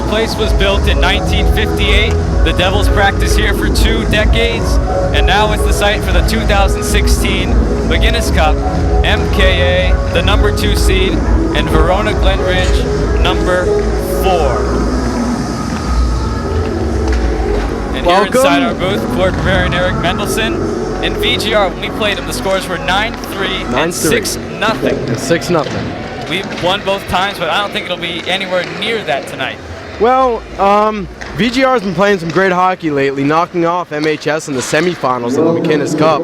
place was built in 1958. The Devils practiced here for 2 decades, and now it's the site for the 2016 McInnis Cup. MKA, the number 2 seed, and Verona Glen Ridge, number 4. And Welcome. Here inside our booth, Berberian and Eric Mendelson. In VGR, when we played them, the scores were 9-3 and 6-0. And 6-0. We won both times, but I don't think it'll be anywhere near that tonight. Well, VGR's been playing some great hockey lately, knocking off MHS in the semifinals of the McInnis Cup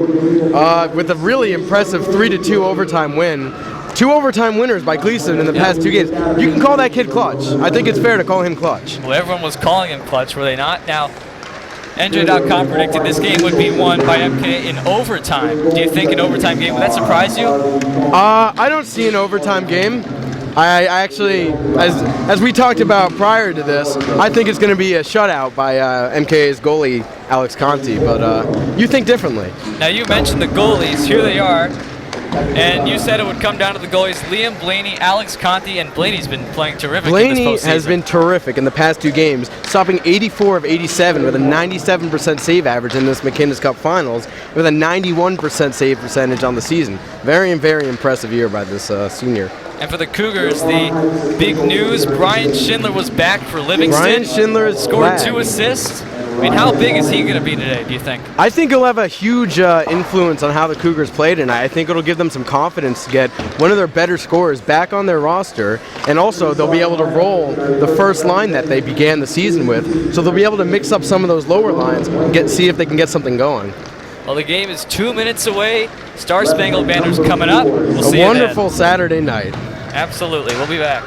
with a really impressive 3-2 overtime win. 2 overtime winners by Gleeson in the past 2 games. You can call that kid clutch. I think it's fair to call him clutch. Well, everyone was calling him clutch, were they not? Now, NJ.com predicted this game would be won by MKA in overtime. Do you think an overtime game, would that surprise you? I don't see an overtime game. I actually, as we talked about prior to this, I think it's going to be a shutout by MKA's goalie, Alex Conti, but you think differently. Now, you mentioned the goalies. Here they are. And you said it would come down to the goalies, Liam Blaney, Alex Conti, and Blaney's been playing terrific in this postseason. Blaney has been terrific in the past 2 games, stopping 84 of 87 with a 97% save average in this McInnis Cup Finals, with a 91% save percentage on the season. Very, very impressive year by this senior. And for the Cougars, the big news, Brian Schindler was back for Livingston. Brian Schindler is scored back. 2 assists. I mean, how big is he going to be today, do you think? I think he'll have a huge influence on how the Cougars play tonight. I think it'll give them some confidence to get one of their better scorers back on their roster, and also they'll be able to roll the first line that they began the season with, so they'll be able to mix up some of those lower lines and see if they can get something going. Well, the game is 2 minutes away. Star Spangled Banner's coming up. We'll see you then. A wonderful Saturday night. Absolutely. We'll be back.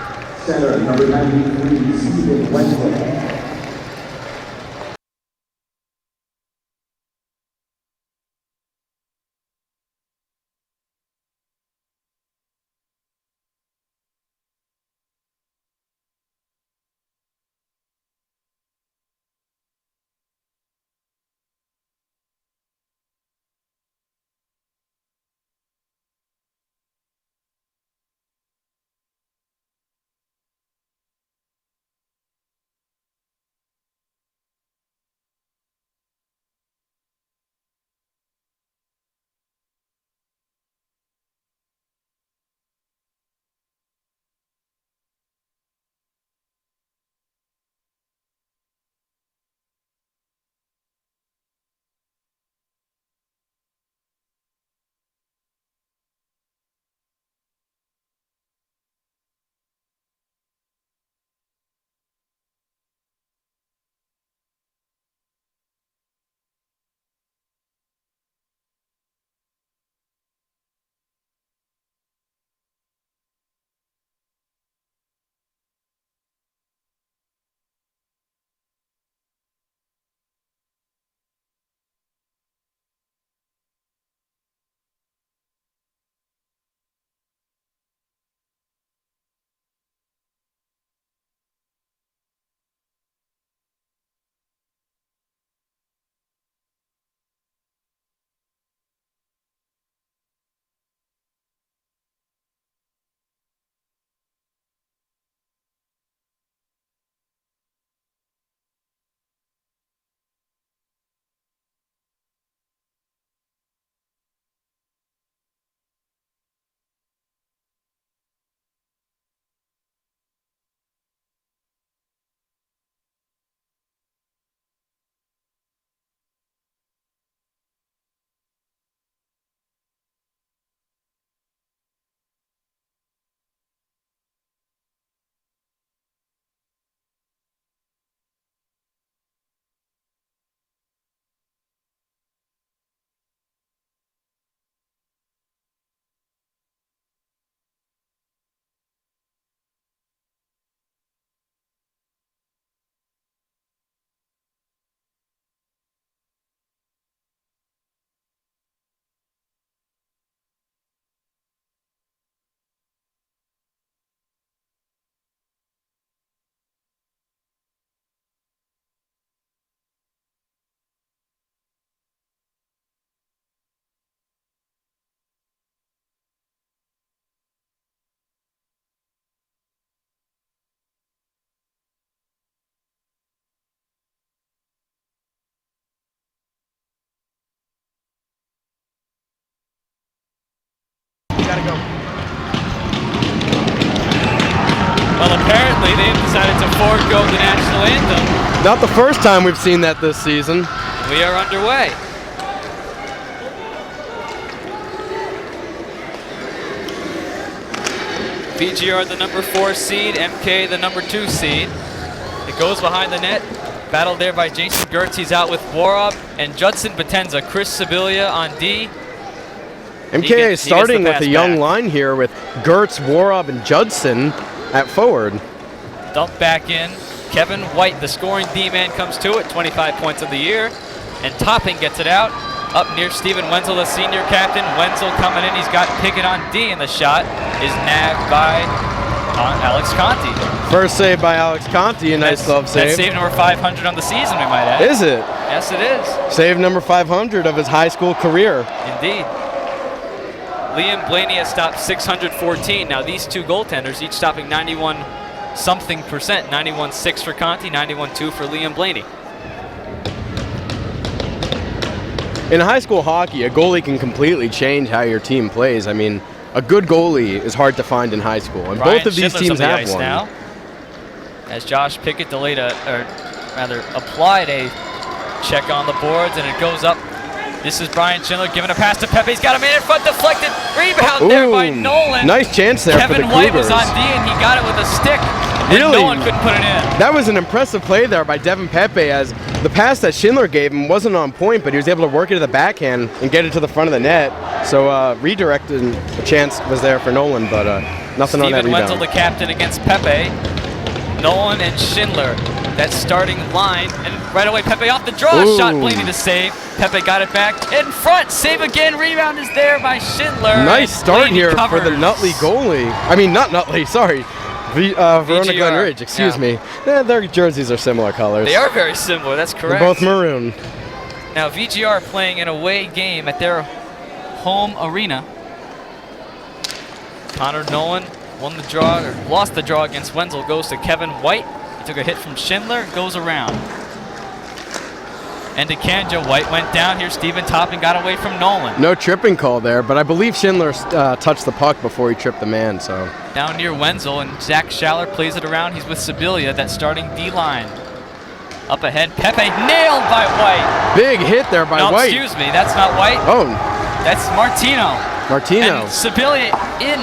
gotta go. Well, apparently they've decided to forego the national anthem. Not the first time we've seen that this season. We are underway. VGR the number 4 seed, MKA the number 2 seed. It goes behind the net. Battled there by Jason Gertz. He's out with Worob and Judson Potenza. Chris Sibilia on D. MKA is starting with a young line here with Gertz, Worob, and Judson at forward. Dump back in. Kevin White, the scoring D-man, comes to it. 25 points of the year. And Topping gets it out. Up near Steven Wenzel, the senior captain. Wenzel coming in. He's got Pickett on D, and the shot is nabbed by Alex Conti. First save by Alex Conti, a nice glove save. That's save number 500 on the season, we might add. Is it? Yes, it is. Save number 500 of his high school career. Indeed. Liam Blaney has stopped 614. Now these two goaltenders, each stopping 91-something%. 91.6 for Conti, 91.2 for Liam Blaney. In high school hockey, a goalie can completely change how your team plays. I mean, a good goalie is hard to find in high school, and both of these teams have one. Now, as Josh Pickett applied a check on the boards, and it goes up. This is Brian Schindler giving a pass to Pepe. He's got a man in front, deflected. Rebound there by Nolan. Nice chance there for the Kevin White Cougars. was on D, and he got it with a stick. And Really? Nolan couldn't put it in. That was an impressive play there by Devin Pepe, as the pass that Schindler gave him wasn't on point, but he was able to work it to the backhand and get it to the front of the net. So redirecting a chance was there for Nolan, but nothing on that Steven rebound. Wenzel, the captain, against Pepe. Nolan and Schindler, that starting line. And right away, Pepe off the draw. Ooh. Shot Blaney to save. Pepe got it back in front. Save again. Rebound is there by Schindler. Nice start Blaney here covers. for the Nutley goalie. I mean, not Nutley, sorry. Verona VGR, Glen Ridge, excuse yeah. me. Their jerseys are similar colors. They are very similar, that's correct. They're both maroon. Now VGR playing an away game at their home arena. Connor Nolan won the draw, or lost the draw against Wenzel, goes to Kevin White. He took a hit from Schindler, goes around. And DeCandia, White went down here. Stephen Topping got away from Nolan. No tripping call there, but I believe Schindler touched the puck before he tripped the man, so. Down near Wenzel, and Zach Schaller plays it around. He's with Sibilia, that starting D-line. Up ahead, Pepe nailed by White. Big hit there by White. Excuse me, that's not White. Oh. That's Martino. Martino. And Sibilia in.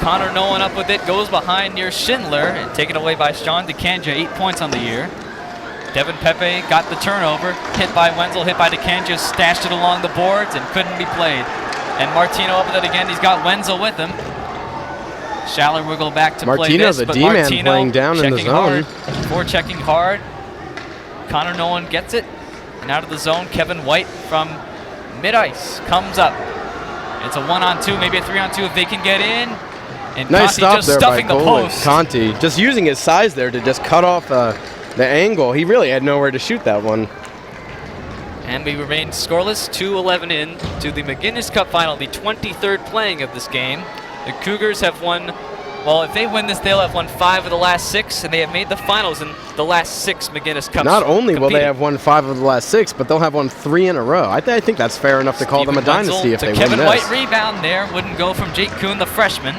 Connor Nolan up with it, goes behind near Schindler, and taken away by Sean DeCandia, 8 points on the year. Devin Pepe got the turnover, hit by Wenzel, hit by DeCandia, stashed it along the boards, and couldn't be played. And Martino up with it again, he's got Wenzel with him. Schaller will go back to play this, the but D-man Martino playing down in the zone. Forechecking hard. Connor Nolan gets it, and out of the zone, Kevin White from mid-ice comes up. It's a 1-on-2, maybe a 3-on-2 if they can get in. And Nice Conti stop just there stuffing by the post. Conti, just using his size there to just cut off the angle. He really had nowhere to shoot that one. And we remain scoreless, 2-11 in to the McInnis Cup final, the 23rd playing of this game. The Cougars have won, well, if they win this, they'll have won 5 of the last 6, and they have made the finals in the last 6 McInnis Cups. Not only will they competing. have won 5 of the last 6, but they'll have won 3 in a row. I think that's fair enough to call them a dynasty if they win this. Kevin White rebound there, wouldn't go from Jake Kuhn, the freshman.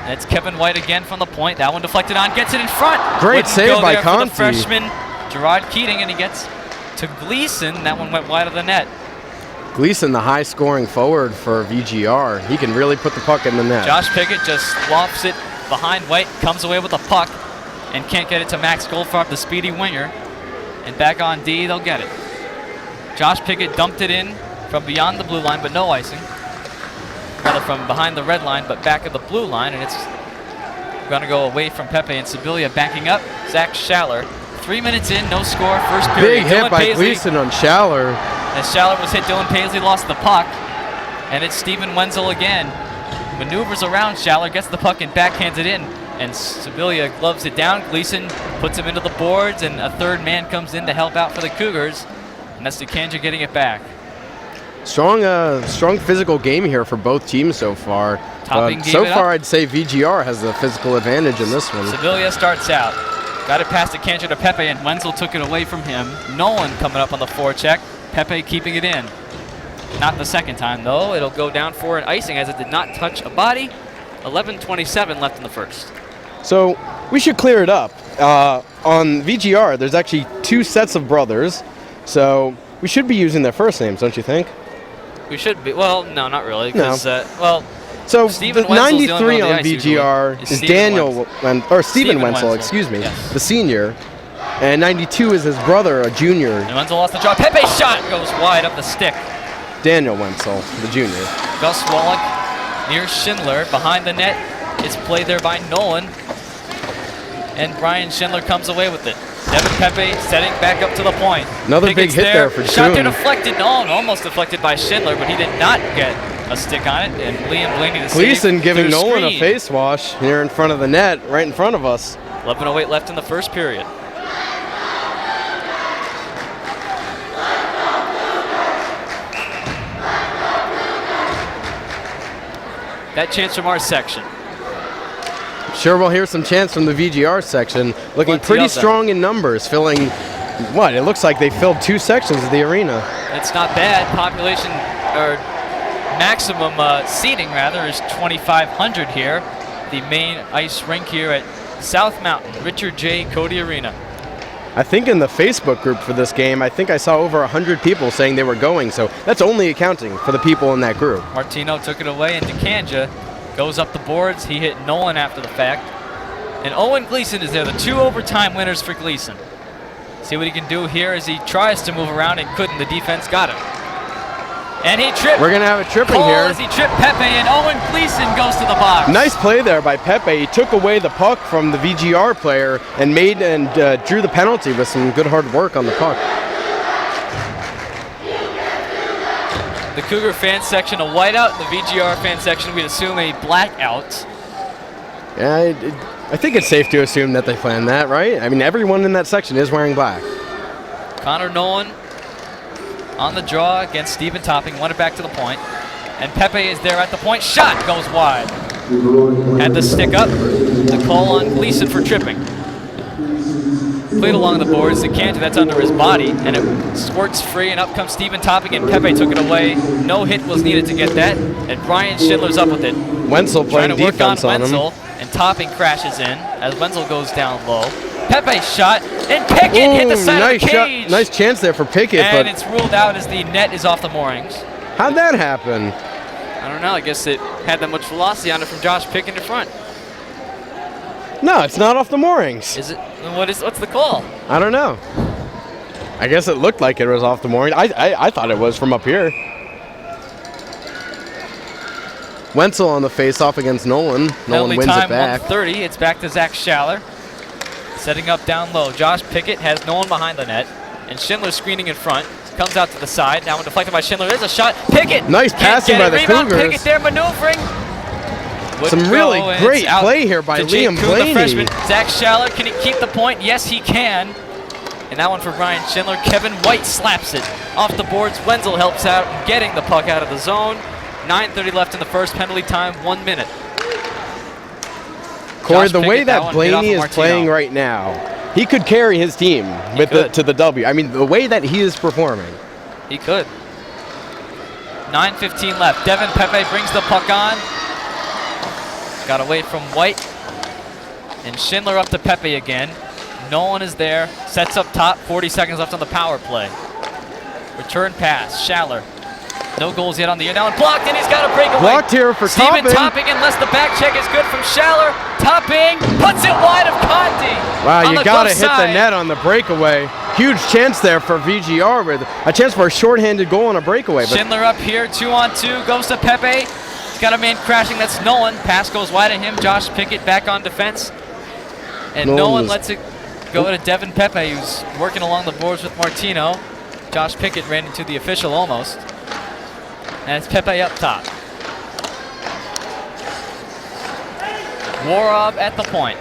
That's Kevin White again from the point. That one deflected on, gets it in front. Great save by Conti. The freshman, Gerard Keating, and he gets to Gleeson. That one went wide of the net. Gleeson, the high-scoring forward for VGR. He can really put the puck in the net. Josh Pickett just lofts it behind White, comes away with the puck, and can't get it to Max Goldfarb, the speedy winger. And back on D, they'll get it. Josh Pickett dumped it in from beyond the blue line, but no icing. Rather from behind the red line, but back of the blue line, and it's going to go away from Pepe and Sibilia backing up. Zach Schaller, 3 minutes in, no score, first period. Big hit by Gleeson on Schaller. As Schaller was hit, Dylan Paisley lost the puck, and it's Steven Wenzel again. Maneuvers around Schaller, gets the puck and backhands it in, and Sibilia gloves it down. Gleeson puts him into the boards, and a third man comes in to help out for the Cougars, and that's DeCandia getting it back. Strong physical game here for both teams so far. So far, I'd say VGR has the physical advantage in this one. Sibilia starts out. Got it past DeCandia to Pepe, and Wenzel took it away from him. Nolan coming up on the forecheck. Pepe keeping it in. Not the second time, though. It'll go down for an icing as it did not touch a body. 11:27 left in the first. So we should clear it up. On VGR, there's actually 2 sets of brothers, so we should be using their first names, don't you think? We should be. Well, no, not really. Because, well, so Steven the Wenzel's 93 the on ice VGR is is Steven Daniel, Steven Wenzel, excuse me, yes. the senior. And 92 is his brother, a junior, And Wenzel lost the draw. Pepe shot goes wide up the stick. Daniel Wenzel, the junior. Gus Wallach near Schindler. Behind the net. It's played there by Nolan. And Brian Schindler comes away with it. Devin Pepe setting back up to the point. Another Pickett's big hit there for Shot there Kuhn. deflected. Nolan almost deflected by Schindler, but he did not get a stick on it. And Liam Blaney the Gleeson save giving through Nolan a screen. face wash here in front of the net, right in front of us. 11:08 left in the first period. That chance from our section. Sure, we'll hear some chants from the VGR section. Looking Plenty pretty of them. strong in numbers, filling, what, it looks like they filled 2 sections of the arena. It's not bad. Population, or maximum seating rather, is 2,500 here. The main ice rink here at South Mountain, Richard J. Cody Arena. I think in the Facebook group for this game, I think I saw over 100 people saying they were going, so that's only accounting for the people in that group. Martino took it away, and DeCandia goes up the boards. He hit Nolan after the fact. And Owen Gleeson is there, the 2 overtime winners for Gleeson. See what he can do here as he tries to move around and couldn't. The defense got him. And he tripped. We're going to have a tripping Cole here. as he tripped Pepe, and Owen Gleeson goes to the box. Nice play there by Pepe. He took away the puck from the VGR player and drew the penalty with some good hard work on the puck. The Cougar fan section, a whiteout. The VGR fan section, we'd assume a blackout. Yeah, I think it's safe to assume that they planned that, right? I mean, everyone in that section is wearing black. Connor Nolan on the draw against Stephen Topping, won it back to the point. And Pepe is there at the point. Shot goes wide. Had the stick up. The call on Gleeson for tripping. Played along the boards. DeCandia, that's under his body. And it squirts free, and up comes Stephen Topping, and Pepe took it away. No hit was needed to get that. And Brian Schindler's up with it. Wenzel playing Trying to work defense on on Wenzel, him. and Topping crashes in as Wenzel goes down low. Pepe shot, and Pickett hit the side nice of the cage. shot, nice chance there for Pickett, And but it's ruled out as the net is off the moorings. how'd that happen? I don't know. I guess it had that much velocity on it from Josh Pickett in front. No, it's not off the moorings. Is it? What's the call? I don't know. I guess it looked like it was off the moorings. I thought it was from up here. Wenzel on the face-off against Nolan. Nolan Penalty wins time it back. 1:30. It's back to Zach Schaller. Setting up down low. Josh Pickett has Nolan behind the net. And Schindler screening in front. Comes out to the side. Now when deflected by Schindler, there's a shot. Pickett! Nice can't passing get by it. the Rebound. Cougars. Pickett there maneuvering. Some Wouldn't really go, and great it's out play here by to Jake Liam Kuhn, Blaney. the freshman. Zach Schaller, can he keep the point? Yes, he can. And that one for Brian Schindler. Kevin White slaps it off the boards. Wenzel helps out in getting the puck out of the zone. 9:30 left in the first. Penalty time, 1 minute. Corey, Josh the way Pickett, that that one hit off Blaney of is Martino. playing right now, he could carry his team to the W. I mean, the way that he is performing. He could. 9:15 left. Devin Pepe brings the puck on. Got away from White. And Schindler up to Pepe again. Nolan is there. Sets up top. 40 seconds left on the power play. Return pass. Schaller. No goals yet on the year. Now and blocked, and he's got a breakaway. Blocked here for Steven Topping. Topping, unless the back check is good from Schaller. Topping puts it wide of Conti. Wow, on you the got to close hit the side. net on the breakaway. Huge chance there for VGR with a chance for a shorthanded goal on a breakaway. But Schindler up here, 2-on-2, goes to Pepe. He's got a man crashing, that's Nolan. Pass goes wide at him. Josh Pickett back on defense. And Nolan lets it go to Devin Pepe, who's working along the boards with Martino. Josh Pickett ran into the official almost. And it's Pepe up top. Worob at the point.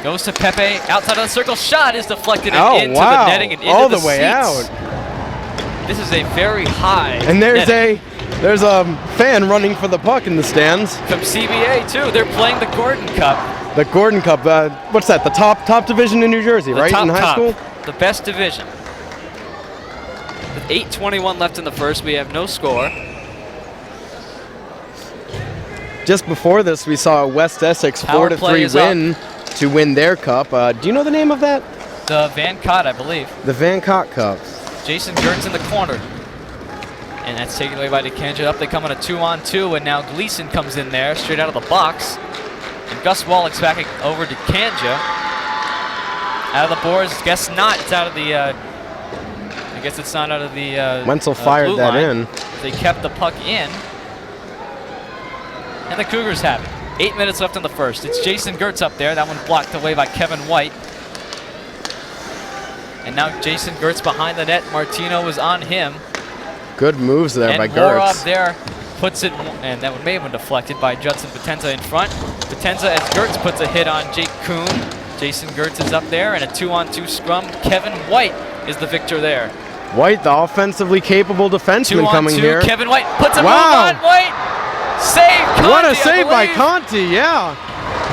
Goes to Pepe, outside of the circle. Shot is deflected and into the netting and into all the the way seats. out. This is a very high And there's netting. there's a fan running for the puck in the stands. From CBA too. They're playing the Gordon Cup. The Gordon Cup. What's that? The top division in New Jersey, The right? top In high top. school. The best division. 8:21 left in the first. We have no score. Just before this, we saw a West Essex Power 4-3 play is win to win their cup. Do you know the name of that? The Van Cott, I believe. The Van Cott Cup. Jason Gertz in the corner. And that's taken away by DeCandia. Up they come on a 2-on-2, and now Gleeson comes in there, straight out of the box. And Gus Wallach's backing over DeCandia. Out of the boards, guess not. It's out of the, I guess it's not out of the Wenzel fired that line. in. They kept the puck in. And the Cougars have it. 8 minutes left in the first. It's Jason Gertz up there. That one blocked away by Kevin White. And now Jason Gertz behind the net. Martino is on him. Good moves there by And Morov Gertz. there puts it, and that one may have been deflected by Judson Potenza in front. Potenza as Gertz puts a hit on Jake Kuhn. Jason Gertz is up there, and a 2-on-2 scrum. Kevin White is the victor there. White, the offensively capable defenseman coming 2-on-2, here. Kevin White puts a Wow. move on White. Save, Conti, What a save by believe. Conti, yeah.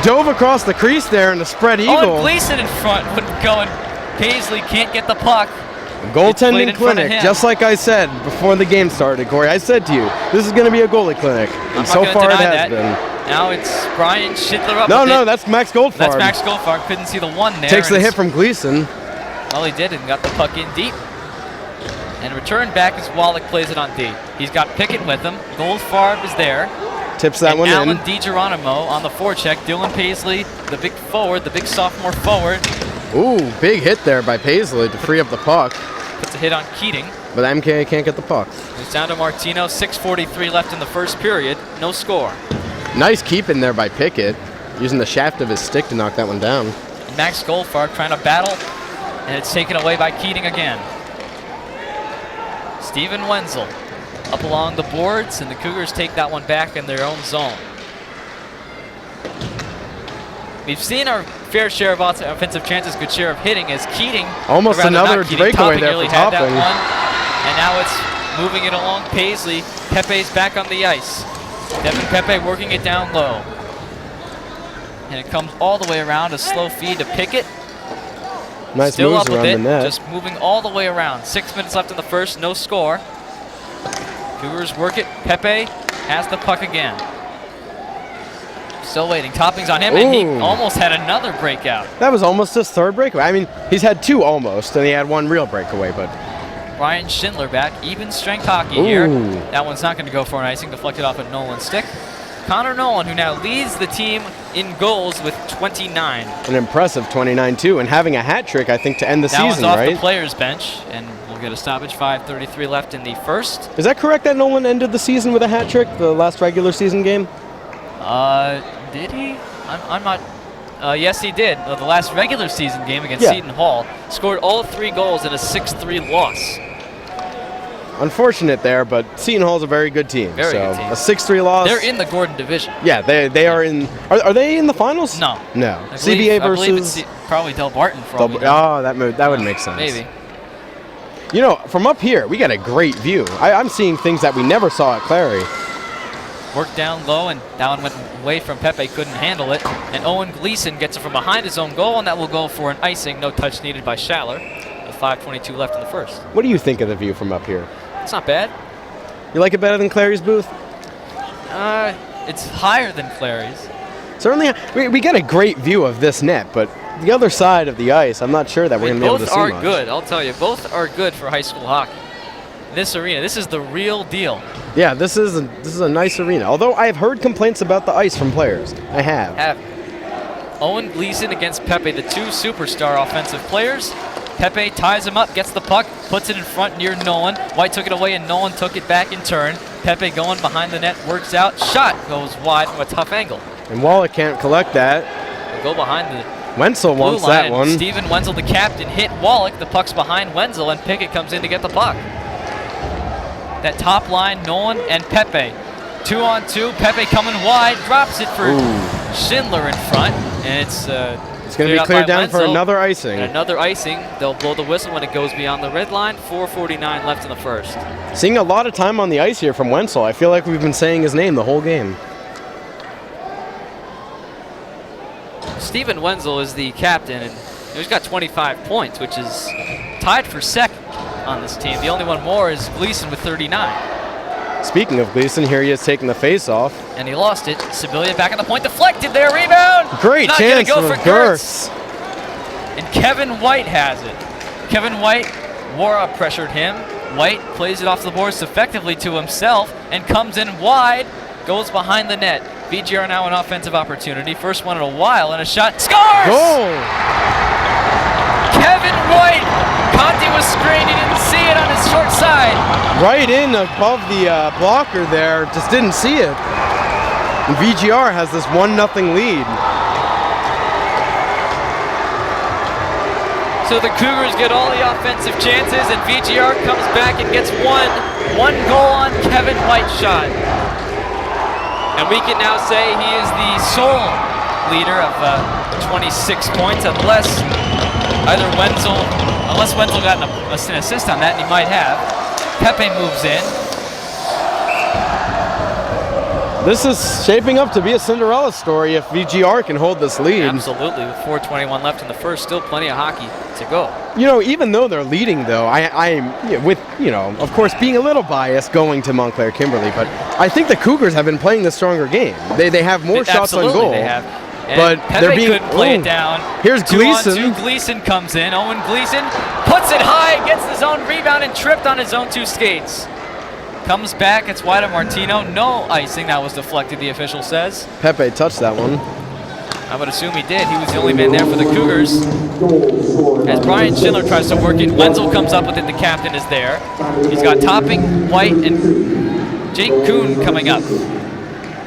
Dove across the crease there in the spread eagle. Oh, and Gleeson in front, but going. Paisley can't get the puck. It's played Goaltending in front of clinic, him. just like I said before the game started, Corey. I said to you, this is going to be a goalie clinic, I'm and not so gonna far it deny has that. been. Now it's Brian Schindler up No, with no, it. that's Max Goldfarb. That's Max Goldfarb. Couldn't see the one there. Takes and the hit it's- from Gleeson. Well, he did and got the puck in deep. And return back as Wallach plays it on D. He's got Pickett with him. Goldfarb is there. Tips that and one Alan in. DiGeronimo on the forecheck. Dylan Paisley, the big forward, the big sophomore forward, Ooh, big hit there by Paisley to free up the puck, puts a hit on Keating. but MKA can't get the puck. It's down to Martino. 6:43 left in the first period. No score. Nice keep in there by Pickett, using the shaft of his stick to knock that one down. Max Goldfarb trying to battle, and it's taken away by Keating again. Steven Wenzel up along the boards, and the Cougars take that one back in their own zone. We've seen our fair share of offensive chances, good share of hitting as Keating. Almost or rather another not Keating, breakaway Topping there nearly for had that Topping. one. And now it's moving it along Paisley. Pepe's back on the ice. Devin Pepe working it down low. And it comes all the way around, a slow feed to Pickett. Nice Still moves up with around it, the net. just moving all the way around. 6 minutes left in the first, no score. Cougars work it. Pepe has the puck again. Still waiting. Topping's on him, and he Ooh. almost had another breakout. That was almost his third breakaway. I mean, he's had two almost, and he had one real breakaway, but Ryan Schindler back. Even strength hockey here. Ooh. That one's not going to go for an icing. Deflected off at Nolan's stick. Connor Nolan, who now leads the team in goals with 29. an impressive 29-2, and having a hat trick, I think, to end the That one's season, off right? the players' bench, and we'll get a stoppage. 5:33 left in the first. Is that correct that Nolan ended the season with a hat trick, the last regular season game? Did he? I'm not. Yes, he did. The last regular season game against Yeah. Seton Hall. Scored all 3 goals in a 6-3 loss. Unfortunate there, but Seton Hall's a very good team. Very so good team. a 6-3 loss. They're in the Gordon division. Yeah, they are in. Are they in the finals? No. No. I CBA believe versus. it's probably Del Barton for all we know. Oh, that would make sense. Maybe. You know, from up here, we got a great view. I'm seeing things that we never saw at Clary. Worked down low, and that one went away from Pepe, couldn't handle it. And Owen Gleeson gets it from behind his own goal, and that will go for an icing. No touch needed by Schaller. With 5:22 left in the first. What do you think of the view from up here? It's not bad. You like it better than Clary's booth? It's higher than Clary's. Certainly, we get a great view of this net, but the other side of the ice, I'm not sure that we're going to be able to Both see are much. good, I'll tell you. Both are good for high school hockey. This arena, this is the real deal. Yeah, this is a nice arena. Although I have heard complaints about the ice from players. I have. Owen Gleeson against Pepe, the 2 superstar offensive players. Pepe ties him up, gets the puck, puts it in front near Nolan. White took it away, and Nolan took it back in turn. Pepe going behind the net, works out. Shot goes wide from a tough angle. And Wallach can't collect that. We'll go behind the Wenzel blue wants line, that and one. Steven Wenzel, the captain, hit Wallach. The puck's behind Wenzel, and Pickett comes in to get the puck. That top line, Nolan and Pepe. 2-on-2, Pepe coming wide, drops it for Schindler in front, and it's going to be out cleared by down for Wenzel. another icing. And another icing. They'll blow the whistle when it goes beyond the red line. 4:49 left in the first. Seeing a lot of time on the ice here from Wenzel. I feel like we've been saying his name the whole game. Steven Wenzel is the captain, and he's got 25 points, which is tied for second on this team. The only one more is Gleeson with 39. Speaking of Gleeson, here he is taking the face-off. And he lost it. Sibilia back on the point, deflected there, rebound! Great Not chance gonna go for for Gertz. And Kevin White has it. Kevin White, Wara pressured him. White plays it off the boards effectively to himself and comes in wide, goes behind the net. VGR now an offensive opportunity. First one in a while, and a shot. Scores! Goal! Kevin White! Conti was screened, he didn't see it on his short side. Right in above the blocker there, just didn't see it. And VGR has this 1-0 lead. So the Cougars get all the offensive chances, and VGR comes back and gets one goal on Kevin White's shot. And we can now say he is the sole leader of 26 points, unless Wenzel got an assist on that, and he might have. Pepe moves in. This is shaping up to be a Cinderella story if VGR can hold this lead. Absolutely, with 4:21 left in the first, still plenty of hockey to go. You know, even though they're leading, though, I'm with, you know, of course, being a little biased going to Montclair Kimberly, but I think the Cougars have been playing the stronger game. They have more shots on goal. They have. And But Pepe they're being couldn't play it down. Here's Gleeson. 2-on-2, Gleeson comes in. Owen Gleeson puts it high, gets his own rebound, and tripped on his own two skates. Comes back, it's wide of Martino. No icing, that was deflected, the official says. Pepe touched that one. I would assume he did. He was the only man there for the Cougars. As Brian Schindler tries to work it, Wenzel comes up with it, the captain is there. He's got Topping, White, and Jake Kuhn coming up.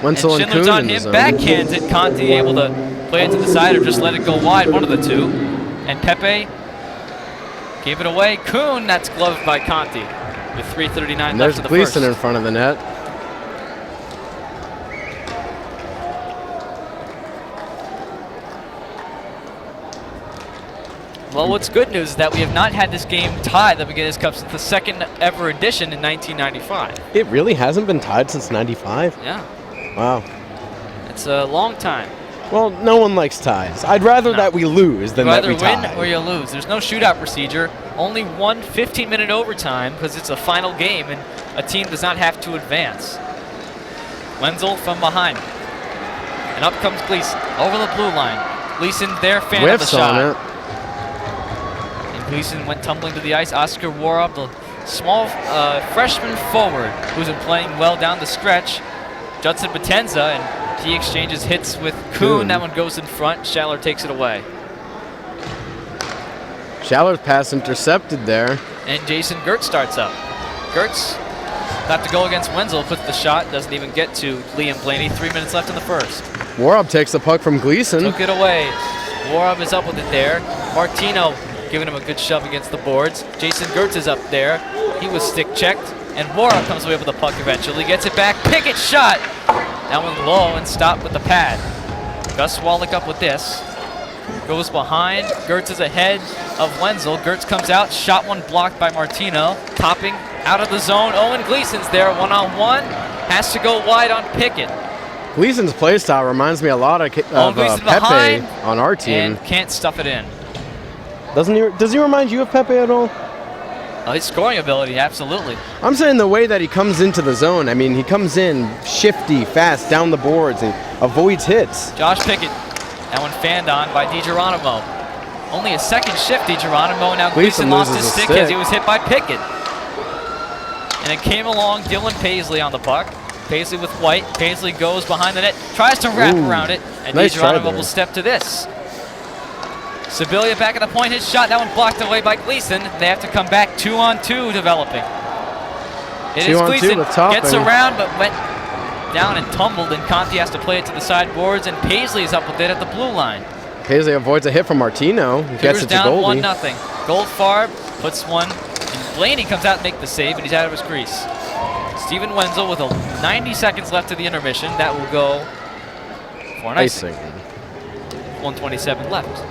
Wenzel and Schindler's Kuhn on in the him, zone. backhands it. Conti able to play it to the side or just let it go wide, one of the two. And Pepe gave it away. Kuhn, that's gloved by Conti with 3:39 left in the Gleeson first. in front of the net. Well, what's good news is that we have not had this game tied the McInnis Cup since the second ever edition in 1995. It really hasn't been tied since '95? Yeah, Wow. it's a long time. Well, no one likes ties. I'd rather that we lose than that we tie. You either win or you lose. There's no shootout procedure. Only one 15-minute overtime because it's a final game and a team does not have to advance. Wenzel from behind. And up comes Gleeson over the blue line. Gleeson, their fan Whiffs of the shot. on it. And Gleeson went tumbling to the ice. Oscar Worob, the small freshman forward who's been playing well down the stretch. Judson Potenza, and he exchanges hits with Kuhn. That one goes in front. Schaller takes it away. Schaller's pass intercepted there. And Jason Gertz starts up. Gertz got to go against Wenzel, puts the shot, doesn't even get to Liam Blaney. 3 minutes left in the first. Worob takes the puck from Gleeson. Took it away. Worob is up with it there. Martino giving him a good shove against the boards. Jason Gertz is up there. He was stick checked. And Worob comes away with the puck eventually. Gets it back. Pickett shot. That one low and stopped with the pad. Gus Wallach up with this. Goes behind. Gertz is ahead of Wenzel. Gertz comes out. Shot one blocked by Martino. Topping out of the zone. Owen Gleason's there. One-on-one. Has to go wide on Pickett. Gleason's play style reminds me a lot of Pepe on our team. And can't stuff it in. Doesn't he? Does he remind you of Pepe at all? His scoring ability, absolutely. I'm saying the way that he comes into the zone. I mean, he comes in shifty, fast, down the boards, and avoids hits. Josh Pickett. That one fanned on by DiGeronimo. Only a second shift, DiGeronimo. Now Gleeson lost his stick as he was hit by Pickett. And it came along Dylan Paisley on the puck. Paisley with White. Paisley goes behind the net, tries to wrap around it, and nice DiGeronimo will step to this. Sibilia back at the point, his shot, that one blocked away by Gleeson. They have to come back 2-on-2 developing. It is Gleeson, gets around but went down and tumbled, and Conti has to play it to the sideboards, and Paisley is up with it at the blue line. Paisley avoids a hit from Martino. Gets it to down Goldie. 1-0. Goldfarb puts one, and Blaney comes out and makes the save, and he's out of his crease. Steven Wenzel with 90 seconds left to the intermission. That will go for an icing. 1:27 left.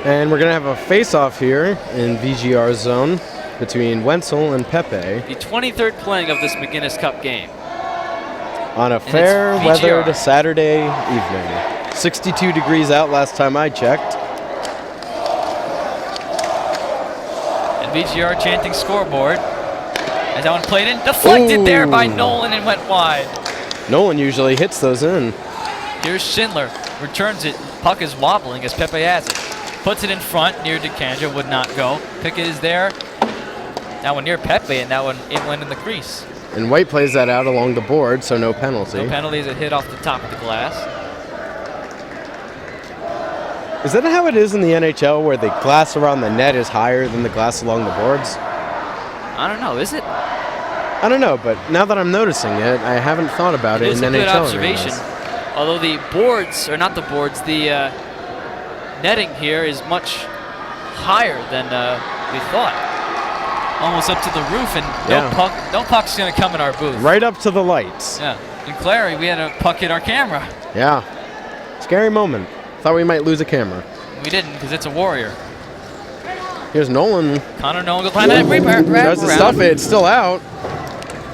And we're going to have a face-off here in VGR zone between Wenzel and Pepe. The 23rd playing of this McInnis Cup game. On a it's fair VGR. weathered Saturday evening. 62 degrees out last time I checked. And VGR chanting scoreboard. As that one played in, deflected there by Nolan and went wide. Nolan usually hits those in. Here's Schindler, returns it. Puck is wobbling as Pepe has it. Puts it in front near DeCandia, would not go. Pickett is there. That one near Pepe, and that one it went in the crease. And White plays that out along the board, so no penalty. No penalties, a hit off the top of the glass. Is that how it is in the NHL, where the glass around the net is higher than the glass along the boards? I don't know, is it? I don't know, but now that I'm noticing it, I haven't thought about it in It's NHL. a good observation. arenas. Although the boards, or not the boards, the netting here is much higher than we thought. Almost up to the roof, and no puck's going to come in our booth. Right up to the lights. Yeah. In Clary, we had a puck hit our camera. Yeah. Scary moment. Thought we might lose a camera. We didn't, because it's a Warrior. Here's Nolan. Connor Nolan will climb that Tries to stuff it. It's still out.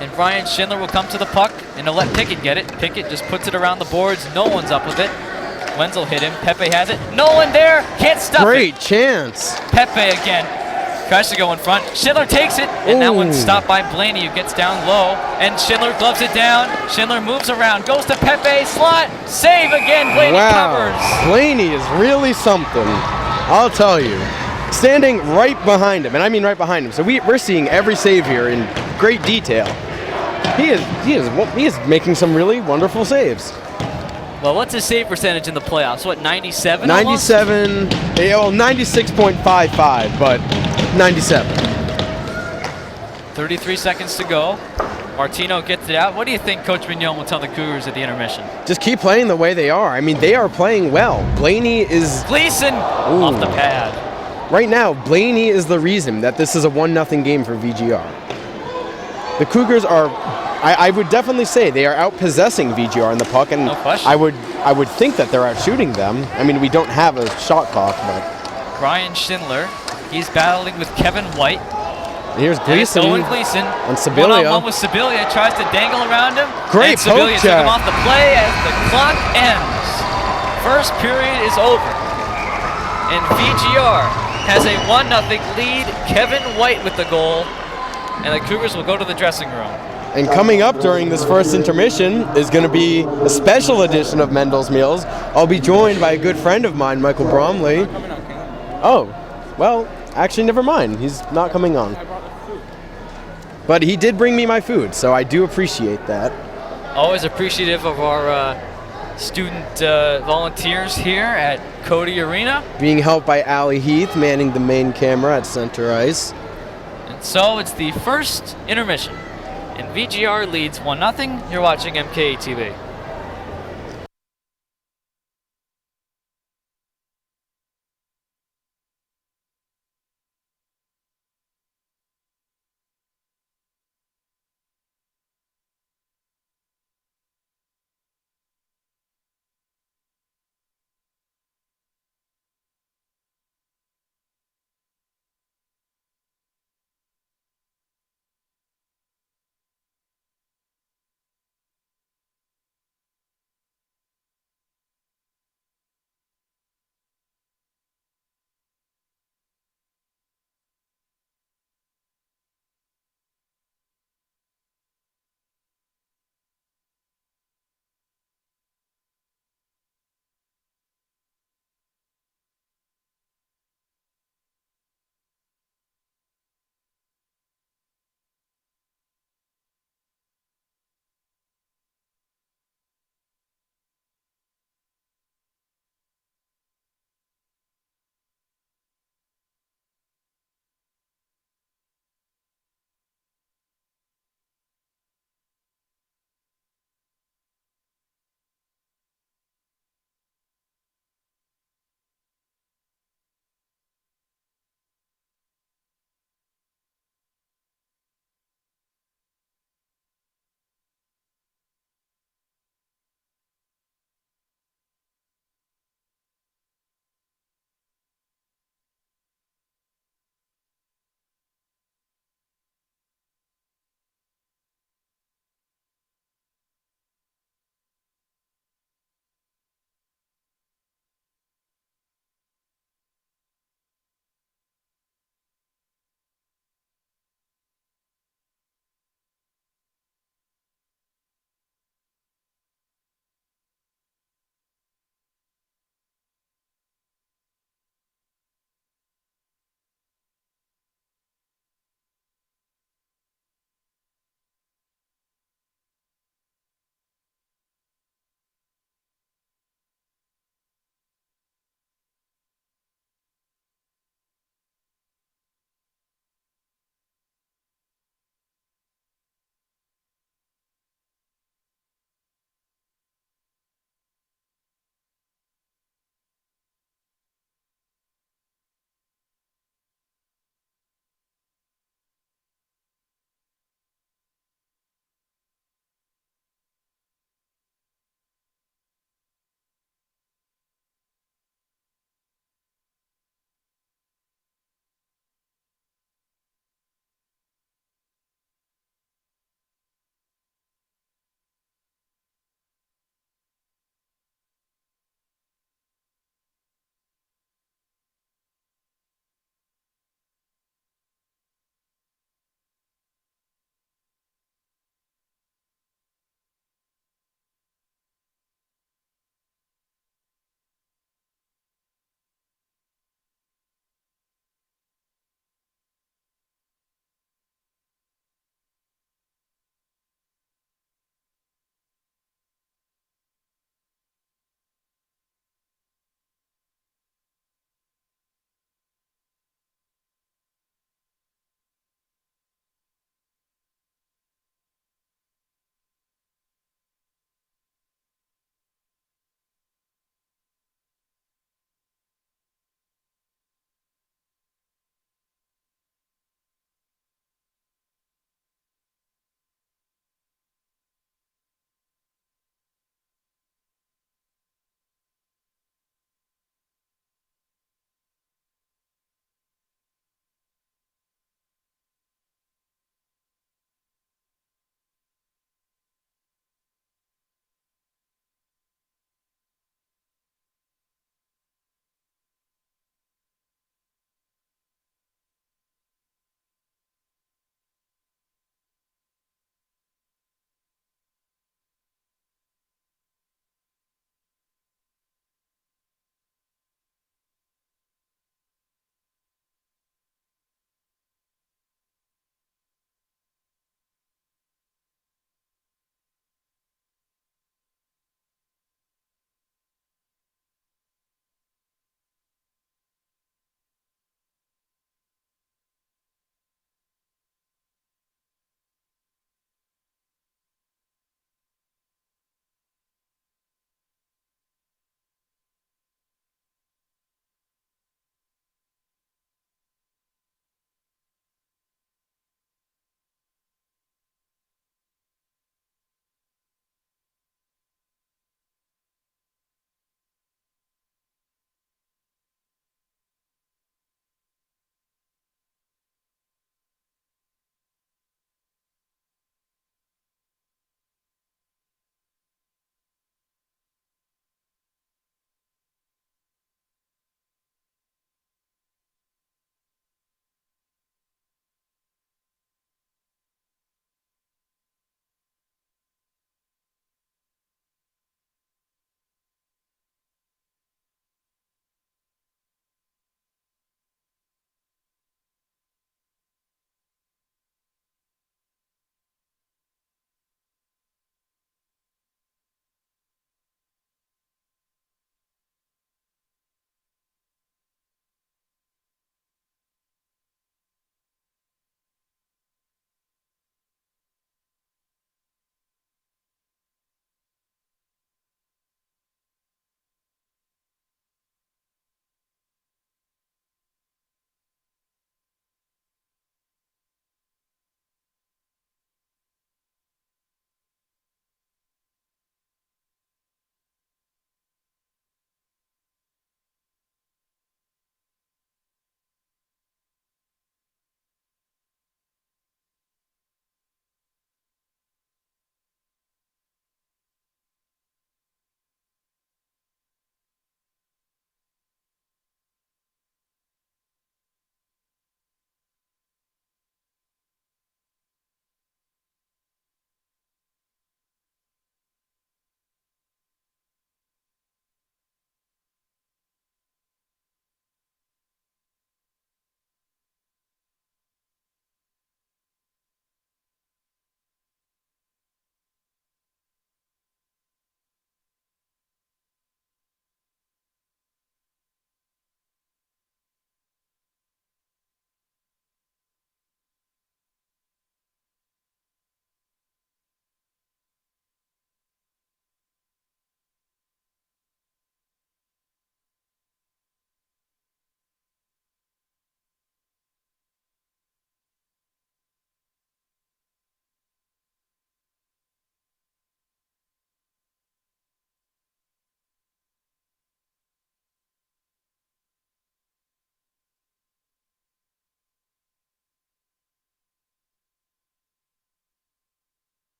And Brian Schindler will come to the puck, and he'll let Pickett get it. Pickett just puts it around the boards. No one's up with it. Wenzel hit him. Pepe has it. Nolan there. Can't stop it. Great chance. Pepe again. Tries to go in front. Schindler takes it, and that one's stopped by Blaney, who gets down low. And Schindler gloves it down. Schindler moves around, goes to Pepe, slot, save again. Blaney covers. Blaney is really something. I'll tell you. Standing right behind him, and I mean right behind him. So we're seeing every save here in great detail. He is making some really wonderful saves. Well, what's his save percentage in the playoffs? What, 97? 97, well, 96.55, but 97. 33 seconds to go. Martino gets it out. What do you think Coach Mignon will tell the Cougars at the intermission? Just keep playing the way they are. I mean, they are playing well. Blaney is... Gleeson off the pad. Right now, Blaney is the reason that this is a 1-0 game for VGR. The Cougars are... I would definitely say they are out-possessing VGR in the puck, and no question. I would think that they're out-shooting them. I mean, we don't have a shot clock, but... Brian Schindler, he's battling with Kevin White. Here's Gleeson Nolan Gleeson on Sibilia. One-on-one with Sibilia, tries to dangle around him. Great and Sibilia poke took him check. off the play as the clock ends. First period is over. And VGR has a 1-0 lead. Kevin White with the goal. And the Cougars will go to the dressing room. And coming up during this first intermission is going to be a special edition of Mendel's Meals. I'll be joined by a good friend of mine, Michael Bromley. Oh, well, actually, never mind. He's not coming on. But he did bring me my food, so I do appreciate that. Always appreciative of our student volunteers here at Cody Arena. Being helped by Allie Heath, manning the main camera at center ice. And so it's the first intermission. And VGR leads 1-0. You're watching MKA TV.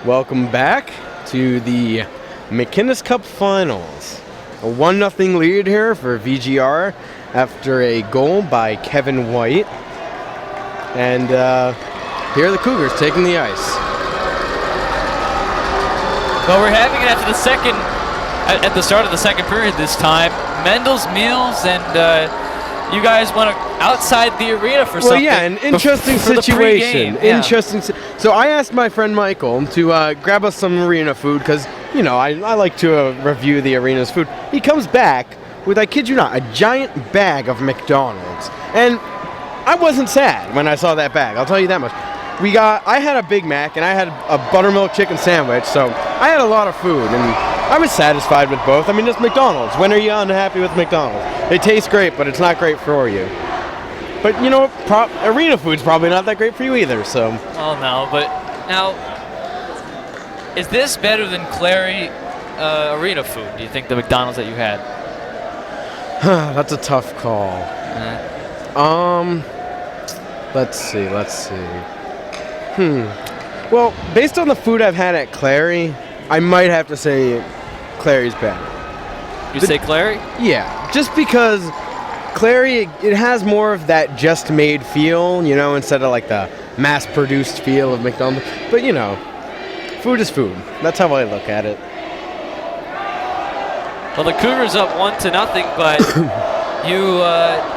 Welcome back to the McInnis Cup Finals. A 1-0 lead here for VGR after a goal by Kevin White. And here are the Cougars taking the ice. Well, we're having it after the second, at the start of the second period this time. Mendel's Meals and you guys went outside the arena for something. Well, yeah, an interesting situation. Yeah. Interesting. So I asked my friend Michael to grab us some arena food because, you know, I like to review the arena's food. He comes back with, I kid you not, a giant bag of McDonald's. And I wasn't sad when I saw that bag, I'll tell you that much. I had a Big Mac and I had a buttermilk chicken sandwich, so I had a lot of food and I was satisfied with both. I mean, it's McDonald's. When are you unhappy with McDonald's? They taste great, but it's not great for you. But you know what? Arena food's probably not that great for you either, so. Oh, no, but now, is this better than Clary arena food, do you think, the McDonald's that you had? That's a tough call. Let's see. Well, based on the food I've had at Clary, I might have to say Clary's better. You say Clary? Yeah, just because Clary, it has more of that just-made feel, you know, instead of like the mass-produced feel of McDonald's. But, you know, food is food. That's how I look at it. Well, the Cougars up 1-0, but you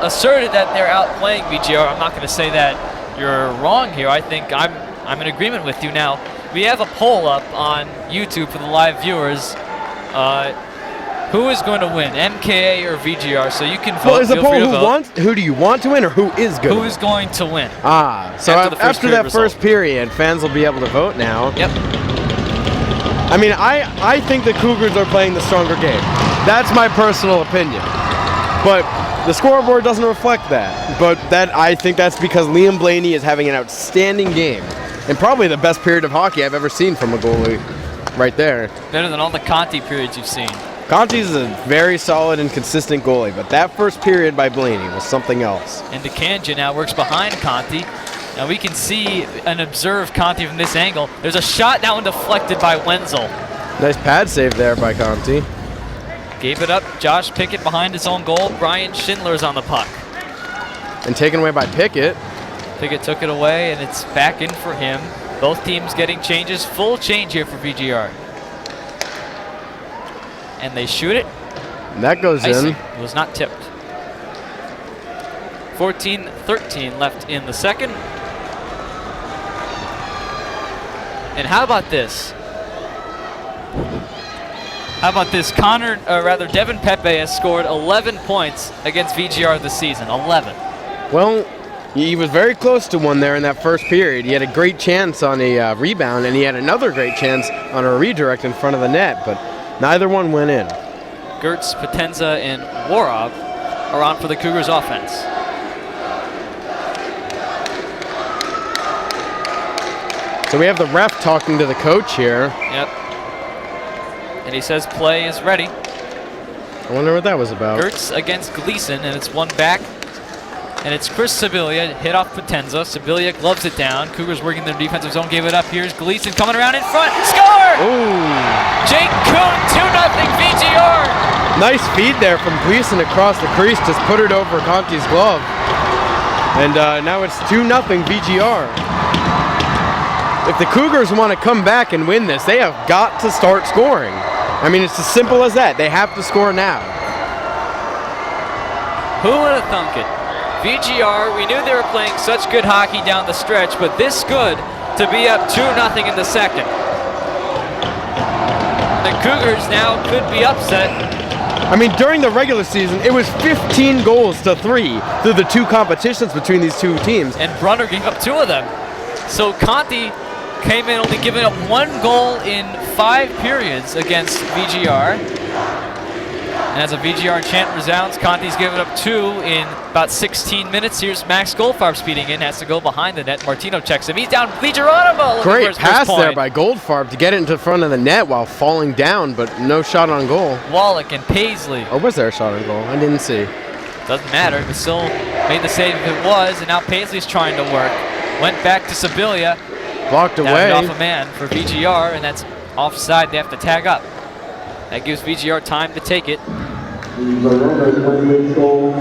asserted that they're outplaying VGR. I'm not going to say that you're wrong here. I think I'm in agreement with you. Now, we have a poll up on YouTube for the live viewers. Who is going to win, MKA or VGR? So you can vote. Well, is the poll who do you want to win or who is going to win? Who is going to win? So after that first period, fans will be able to vote now. Yep. I mean, I think the Cougars are playing the stronger game. That's my personal opinion. But the scoreboard doesn't reflect that. But I think that's because Liam Blaney is having an outstanding game. And probably the best period of hockey I've ever seen from a goalie right there. Better than all the Conti periods you've seen. Conti's a very solid and consistent goalie, but that first period by Blaney was something else. And DeCandia now works behind Conti. Now we can see and observe Conti from this angle. There's a shot now and deflected by Wenzel. Nice pad save there by Conti. Gave it up. Josh Pickett behind his own goal. Brian Schindler's on the puck. And taken away by Pickett. Pickett took it away, and it's back in for him. Both teams getting changes. Full change here for VGR. And they shoot it. And that goes in. It was not tipped. 14-13 left in the second. And how about this? Devin Pepe has scored 11 points against VGR this season. 11. Well, he was very close to one there in that first period. He had a great chance on a rebound, and he had another great chance on a redirect in front of the net, but neither one went in. Gertz, Potenza, and Warov are on for the Cougars offense. So we have the ref talking to the coach here. Yep. And he says play is ready. I wonder what that was about. Gertz against Gleeson, and it's one back. And it's Chris Sibilia, hit off Potenza. Sibilia gloves it down. Cougars working their defensive zone, gave it up. Here's Gleeson coming around in front. Score! Ooh. Jake Kuhn, 2-0 VGR. Nice feed there from Gleeson across the crease. Just put it over Conti's glove. And now it's 2-0 VGR. If the Cougars want to come back and win this, they have got to start scoring. I mean, it's as simple as that. They have to score now. Who would have thunk it? VGR, we knew they were playing such good hockey down the stretch, but this good to be up 2-0 in the second. The Cougars now could be upset. I mean, during the regular season, it was 15 goals to 3 through the two competitions between these two teams. And Brunner gave up 2 of them. So Conti came in only giving up 1 goal in 5 periods against VGR. And as a VGR chant resounds, Conti's given up 2 in about 16 minutes. Here's Max Goldfarb speeding in, has to go behind the net. Martino checks him. He's down Geronimo. Great pass there by Goldfarb to get it into front of the net while falling down, but no shot on goal. Wallach and Paisley. Or was there a shot on goal? I didn't see. Doesn't matter. It still made the save if it was, and now Paisley's trying to work. Went back to Sibilia. Blocked Down away. and off a man for VGR, and that's offside. They have to tag up. That gives VGR time to take it.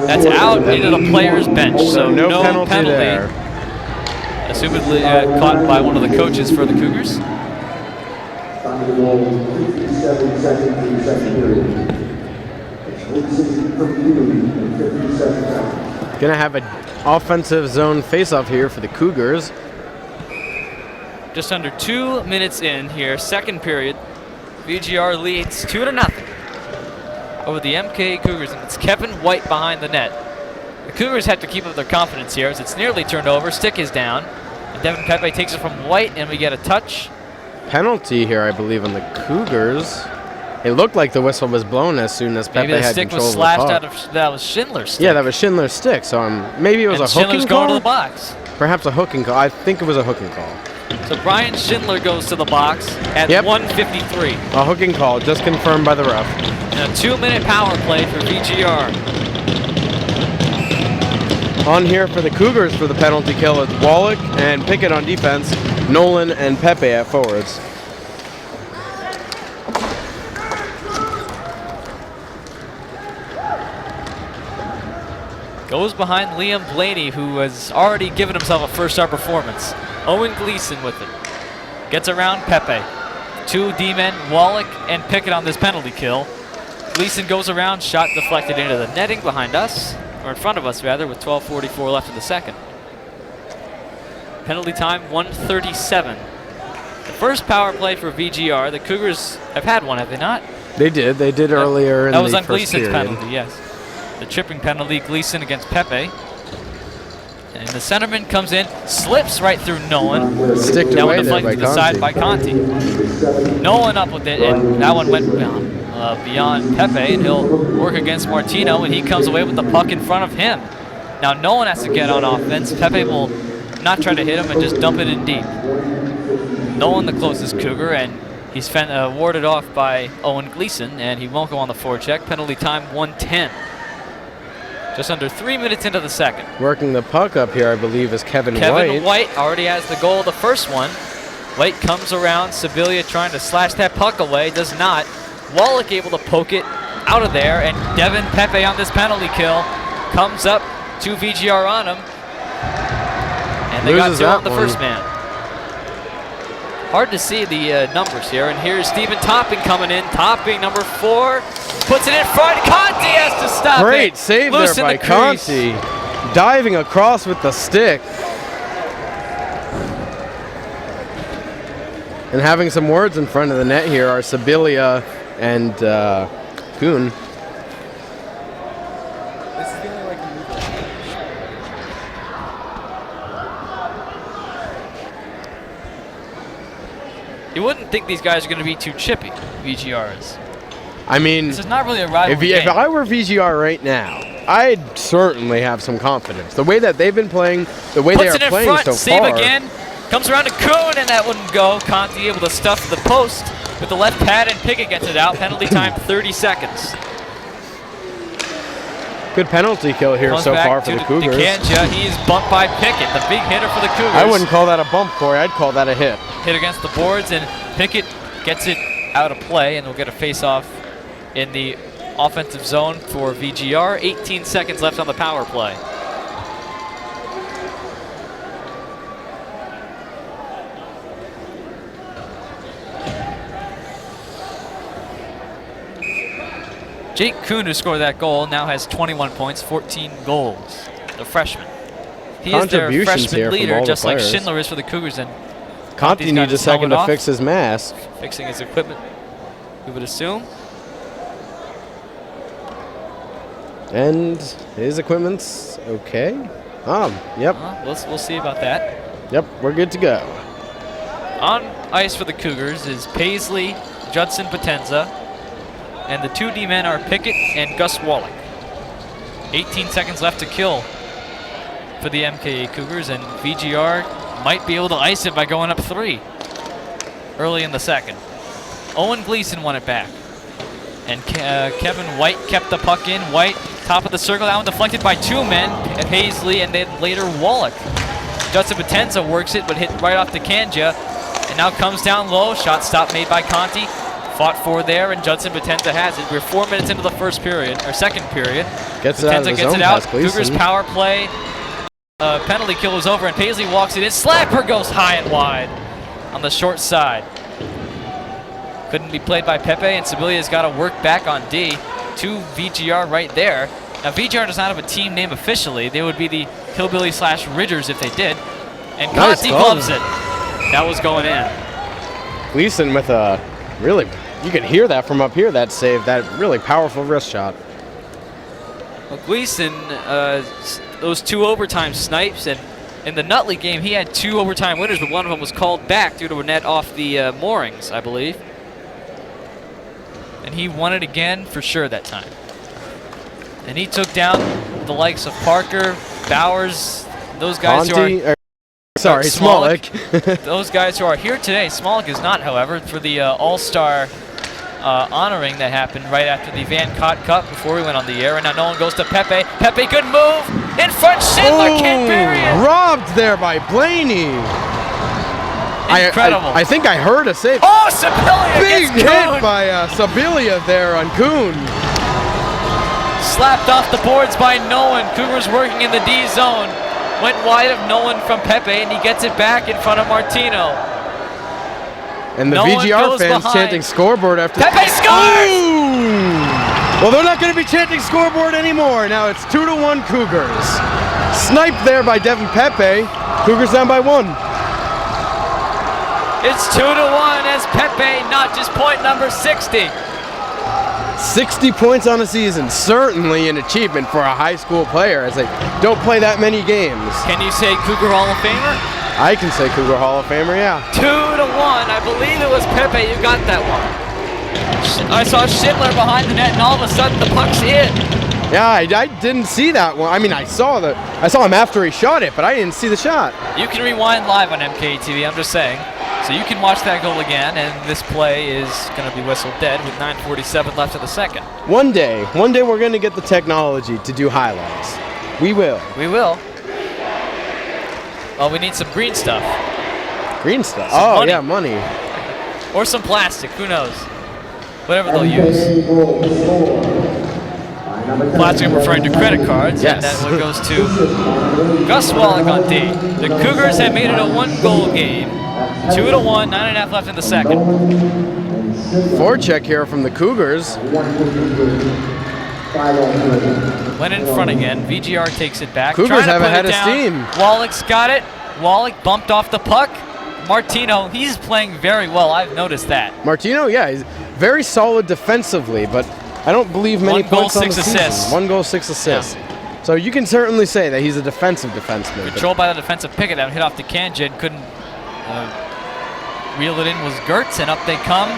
That's out into the player's bench, so no penalty. There. Assumedly caught by one of the coaches for the Cougars. Gonna have an offensive zone face-off here for the Cougars. Just under 2 minutes in here, second period. VGR leads 2-0 over the MKA Cougars, and it's Kevin White behind the net. The Cougars have to keep up their confidence here as it's nearly turned over. Stick is down. And Devin Pepe takes it from White, and we get a touch. Penalty here, I believe, on the Cougars. It looked like the whistle was blown as soon as Pepe had control of the puck. Maybe the stick was slashed out of, that was Schindler's stick. Yeah, that was Schindler's stick, so maybe it was a hooking Schindler's call? going to the box. Perhaps a hooking call. I think it was a hooking call. So Brian Schindler goes to the box at 1:53. A hooking call, just confirmed by the ref. And a 2-minute power play for VGR. On here for the Cougars for the penalty kill is Wallach and Pickett on defense, Nolan and Pepe at forwards. Goes behind Liam Blaney, who has already given himself a first-star performance. Owen Gleeson with it. Gets around Pepe. 2 D-men, Wallach and Pickett on this penalty kill. Gleeson goes around, shot deflected into the netting behind us, or in front of us rather, with 12:44 left in the second. Penalty time, 1:37. The first power play for VGR. The Cougars have had one, have they not? They did earlier in the first period. That was on Gleason's penalty, yes. The tripping penalty, Gleeson against Pepe. And the centerman comes in, slips right through Nolan. Sticked that away one deflected to the side by Conti. Nolan up with it, and that one went beyond Pepe, and he'll work against Martino, and he comes away with the puck in front of him. Now Nolan has to get on offense. Pepe will not try to hit him and just dump it in deep. Nolan the closest Cougar, and he's warded off by Owen Gleeson, and he won't go on the forecheck. Penalty time, 1:10. Just under 3 minutes into the second. Working the puck up here, I believe, is Kevin White. Kevin White already has the goal, the first one. White comes around, Sibilia trying to slash that puck away, does not. Wallach able to poke it out of there, and Devin Pepe on this penalty kill comes up to VGR on him. And they got 2 on the first man. Hard to see the numbers here, and here's Stephen Topping coming in. Topping, number 4, puts it in front. Conti has to stop it. Great save there by Conti. Diving across with the stick. And having some words in front of the net here are Sibilia and Kuhn. You wouldn't think these guys are going to be too chippy, VGR is. I mean, this is not really a rivalry game. If I were VGR right now, I'd certainly have some confidence. The way that they've been playing, the way they are playing so far. Save again. Comes around to Kuhn, and that wouldn't go. Conti able to stuff the post with the left pad, and Pickett gets it out. Penalty time, 30 seconds. Good penalty kill here so far for the Cougars. DeCandia, he's bumped by Pickett, the big hitter for the Cougars. I wouldn't call that a bump, Cory. I'd call that a hit. Hit against the boards, and Pickett gets it out of play, and we'll get a face-off in the offensive zone for VGR. 18 seconds left on the power play. Jake Kuhn, who scored that goal, now has 21 points, 14 goals. The freshman. He is their freshman leader, just like Schindler is for the Cougars. And Conti needs a second to fix his mask. Fixing his equipment, we would assume. And his equipment's okay. Yep. We'll see about that. Yep, we're good to go. On ice for the Cougars is Paisley, Judson Potenza, and the 2 D-men are Pickett and Gus Wallach. 18 seconds left to kill for the MKA Cougars, and VGR might be able to ice it by going up 3 early in the second. Owen Gleeson won it back. And Kevin White kept the puck in. White, top of the circle, that one deflected by 2 men, and Paisley, and then later Wallach. Judson Potenza works it, but hit right off DeCandia. And now comes down low. Shot stop made by Conti. Fought for there, and Judson Potenza has it. We're 4 minutes into the first period, or second period. Potenza gets it out. Cougars power play. Penalty kill is over, and Paisley walks it in. Slapper goes high and wide on the short side. Couldn't be played by Pepe, and Sibilia's got to work back on D. 2 VGR right there. Now, VGR does not have a team name officially. They would be the Hillbilly / Ridgers if they did. And Conti gloves it. That was going in. Gleeson with a really, you can hear that from up here, that save, that really powerful wrist shot. Well, Gleeson, those 2 overtime snipes, and in the Nutley game, he had 2 overtime winners, but one of them was called back due to a net off the moorings, I believe. And he won it again for sure that time. And he took down the likes of Parker, Bowers, those guys who are... Sorry, Smolik. Those guys who are here today. Smolik is not, however, for the All-Star honoring that happened right after the Van Cott Cup before we went on the air. And now Nolan goes to Pepe. Pepe, good move. In front, Schindler can't bury it. Robbed there by Blaney. Incredible. I think I heard a save. Oh, Sibilia Big gets Kuhn. hit by Sibilia there on Kuhn. Slapped off the boards by Nolan. Cougars working in the D zone. Went wide of Nolan from Pepe, and he gets it back in front of Martino. And the VGR fans chanting scoreboard after... Pepe scores! Ooh. Well, they're not going to be chanting scoreboard anymore. Now it's 2-1 Cougars. Sniped there by Devin Pepe. Cougars down by 1. It's 2-1 as Pepe notches point number 60. 60 points on a season, certainly an achievement for a high school player, as they don't play that many games. Can you say Cougar Hall of Famer? I can say Cougar Hall of Famer, yeah. 2-1. I believe it was Pepe who got that one. I saw Schindler behind the net, and all of a sudden the puck's in. Yeah, I didn't see that one. I mean, I saw him after he shot it, but I didn't see the shot. You can rewind live on MKA TV, I'm just saying. So you can watch that goal again, and this play is going to be whistled dead with 9:47 left of the second. One day we're going to get the technology to do highlights. We will. We will. Well, we need some green stuff. Green stuff? Some money. Yeah, money. Or some plastic, who knows? Whatever they'll use. Plastic, I'm referring to credit cards, yes. And that one goes to Gus Wallach on D. The Cougars have made it a 1-goal game. 2-1, 9.5 left in the second. Forecheck here from the Cougars. Went in front again. VGR takes it back. Cougars have a head of steam. Wallach's got it. Wallach bumped off the puck. Martino, he's playing very well. I've noticed that. Martino, yeah, he's very solid defensively, but I don't believe many points on the season. 1 goal, 6 assists. 1 goal, 6 assists. Yeah. So you can certainly say that he's a defensive defenseman. Controlled by the defensive picket out, hit off DeCandia and couldn't reel it in was Gertz, and up they come.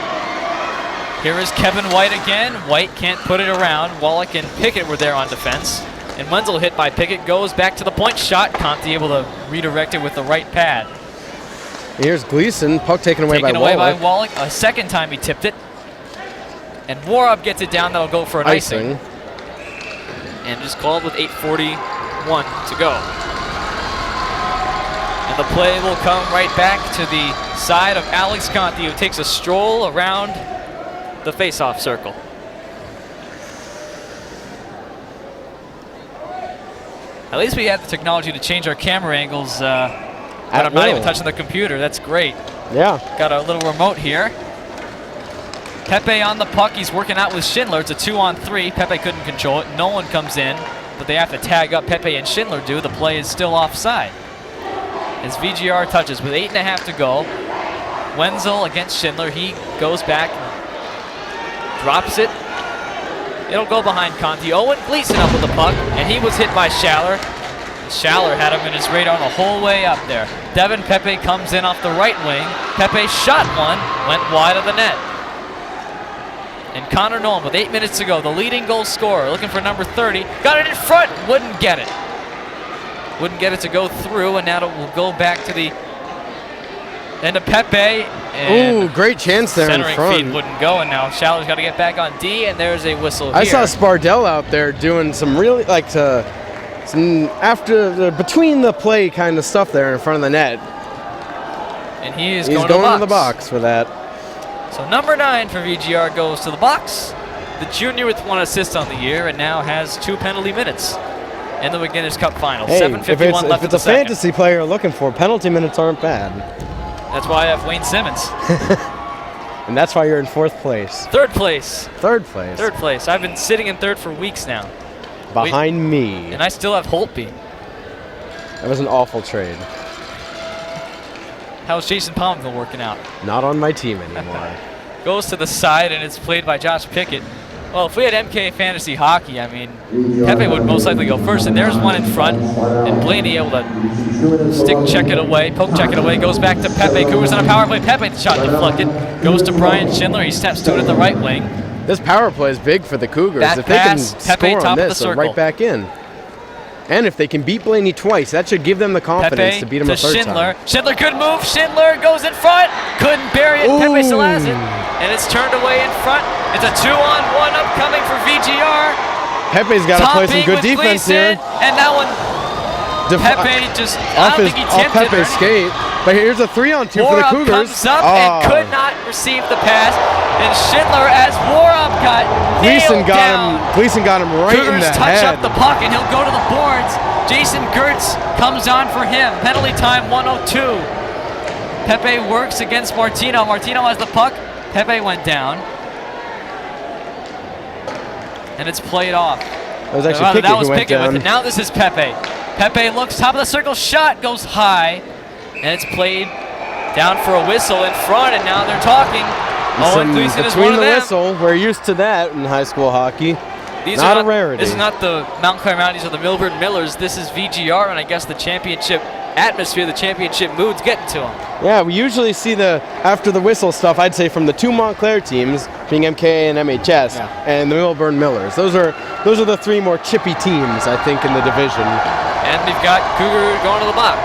Here is Kevin White again. White can't put it around. Wallach and Pickett were there on defense. And Wenzel hit by Pickett, goes back to the point shot. Conti able to redirect it with the right pad. Here's Gleeson, puck taken away by Wallach. Taken away by Wallach. A second time he tipped it. And Warab gets it down, that'll go for an icing. And just called with 8:41 to go. And the play will come right back to the side of Alex Conti, who takes a stroll around the face-off circle. At least we have the technology to change our camera angles when I'm not even touching the computer. That's great. Yeah. Got a little remote here. Pepe on the puck. He's working out with Schindler. It's a 2-on-3. Pepe couldn't control it. Nolan comes in, but they have to tag up. Pepe and Schindler do. The play is still offside. As VGR touches with 8.5 to go. Wenzel against Schindler. He goes back, drops it. It'll go behind Conti. Owen Gleeson up with the puck, and he was hit by Schaller. Schaller had him in his radar the whole way up there. Devin Pepe comes in off the right wing. Pepe shot one, went wide of the net. And Connor Nolan with 8 minutes to go, the leading goal scorer, looking for number 30. Got it in front, wouldn't get it. Wouldn't get it to go through, and now it will go back to the end of Pepe. Ooh, great chance there in front. Centering feed wouldn't go, and now Schaller's got to get back on D, and there's a whistle here. I saw Spardell out there doing some really, some some between the play kind of stuff there in front of the net. And he's going to the box for that. So number 9 for VGR goes to the box. The junior with 1 assist on the year and now has 2 penalty minutes in the McInnis Cup final. Hey, 7:51 left if it's in the a second. fantasy player you're looking for, penalty minutes aren't bad. That's why I have Wayne Simmons. And that's why you're in 4th place. 3rd place. 3rd place. 3rd place. I've been sitting in 3rd for weeks now. Behind me. And I still have Holtby. That was an awful trade. How's Jason Palmville working out? Not on my team anymore. Goes to the side, and it's played by Josh Pickett. Well, if we had MKA Fantasy Hockey, I mean, Pepe would most likely go first, and there's one in front, and Blaney able to stick check it away, poke check it away, goes back to Pepe. Cougars on a power play. Pepe, the shot deflected, goes to Brian Schindler. He steps to it at the right wing. This power play is big for the Cougars. That if they can pass, Pepe, score top on of the this, they're circle. right back in. And if they can beat Blaney twice, that should give them the confidence Pepe to beat him a third Schindler. time. Schindler, good move. Schindler goes in front. Couldn't bury it. Ooh. Pepe still has it. And it's turned away in front. It's a 2-on-1 upcoming for VGR. Pepe's got to play some good defense Gleeson, here. And that one, Pepe just, I don't think he off tempted Pepe's her. skate. But here's a 3-on-2 for the Warrup Cougars. comes up and could not receive the pass. And Schindler, as Warrup got nailed down. Gleeson got him right in Cougars the touch head. up the puck and he'll go to the boards. Jason Gertz comes on for him. Penalty time 102. Pepe works against Martino. Martino has the puck. Pepe went down. And it's played off. That was actually Pickett who went down. with it. Now this is Pepe. Pepe looks top of the circle. Shot goes high. And it's played down for a whistle in front. And now they're talking. Owen Gleeson is one of them. Between the whistle, we're used to that in high school hockey. These not are a rarity. This is not the Mount Clair Mounties or the Milburn Millers. This is VGR, and I guess the championship atmosphere, the championship mood's getting to them. Yeah, we usually see the after the whistle stuff, I'd say, from the 2 Montclair teams, being MKA and MHS, and the Milburn Millers. Those are the 3 more chippy teams, I think, in the division. And we've got Cougar going to the box.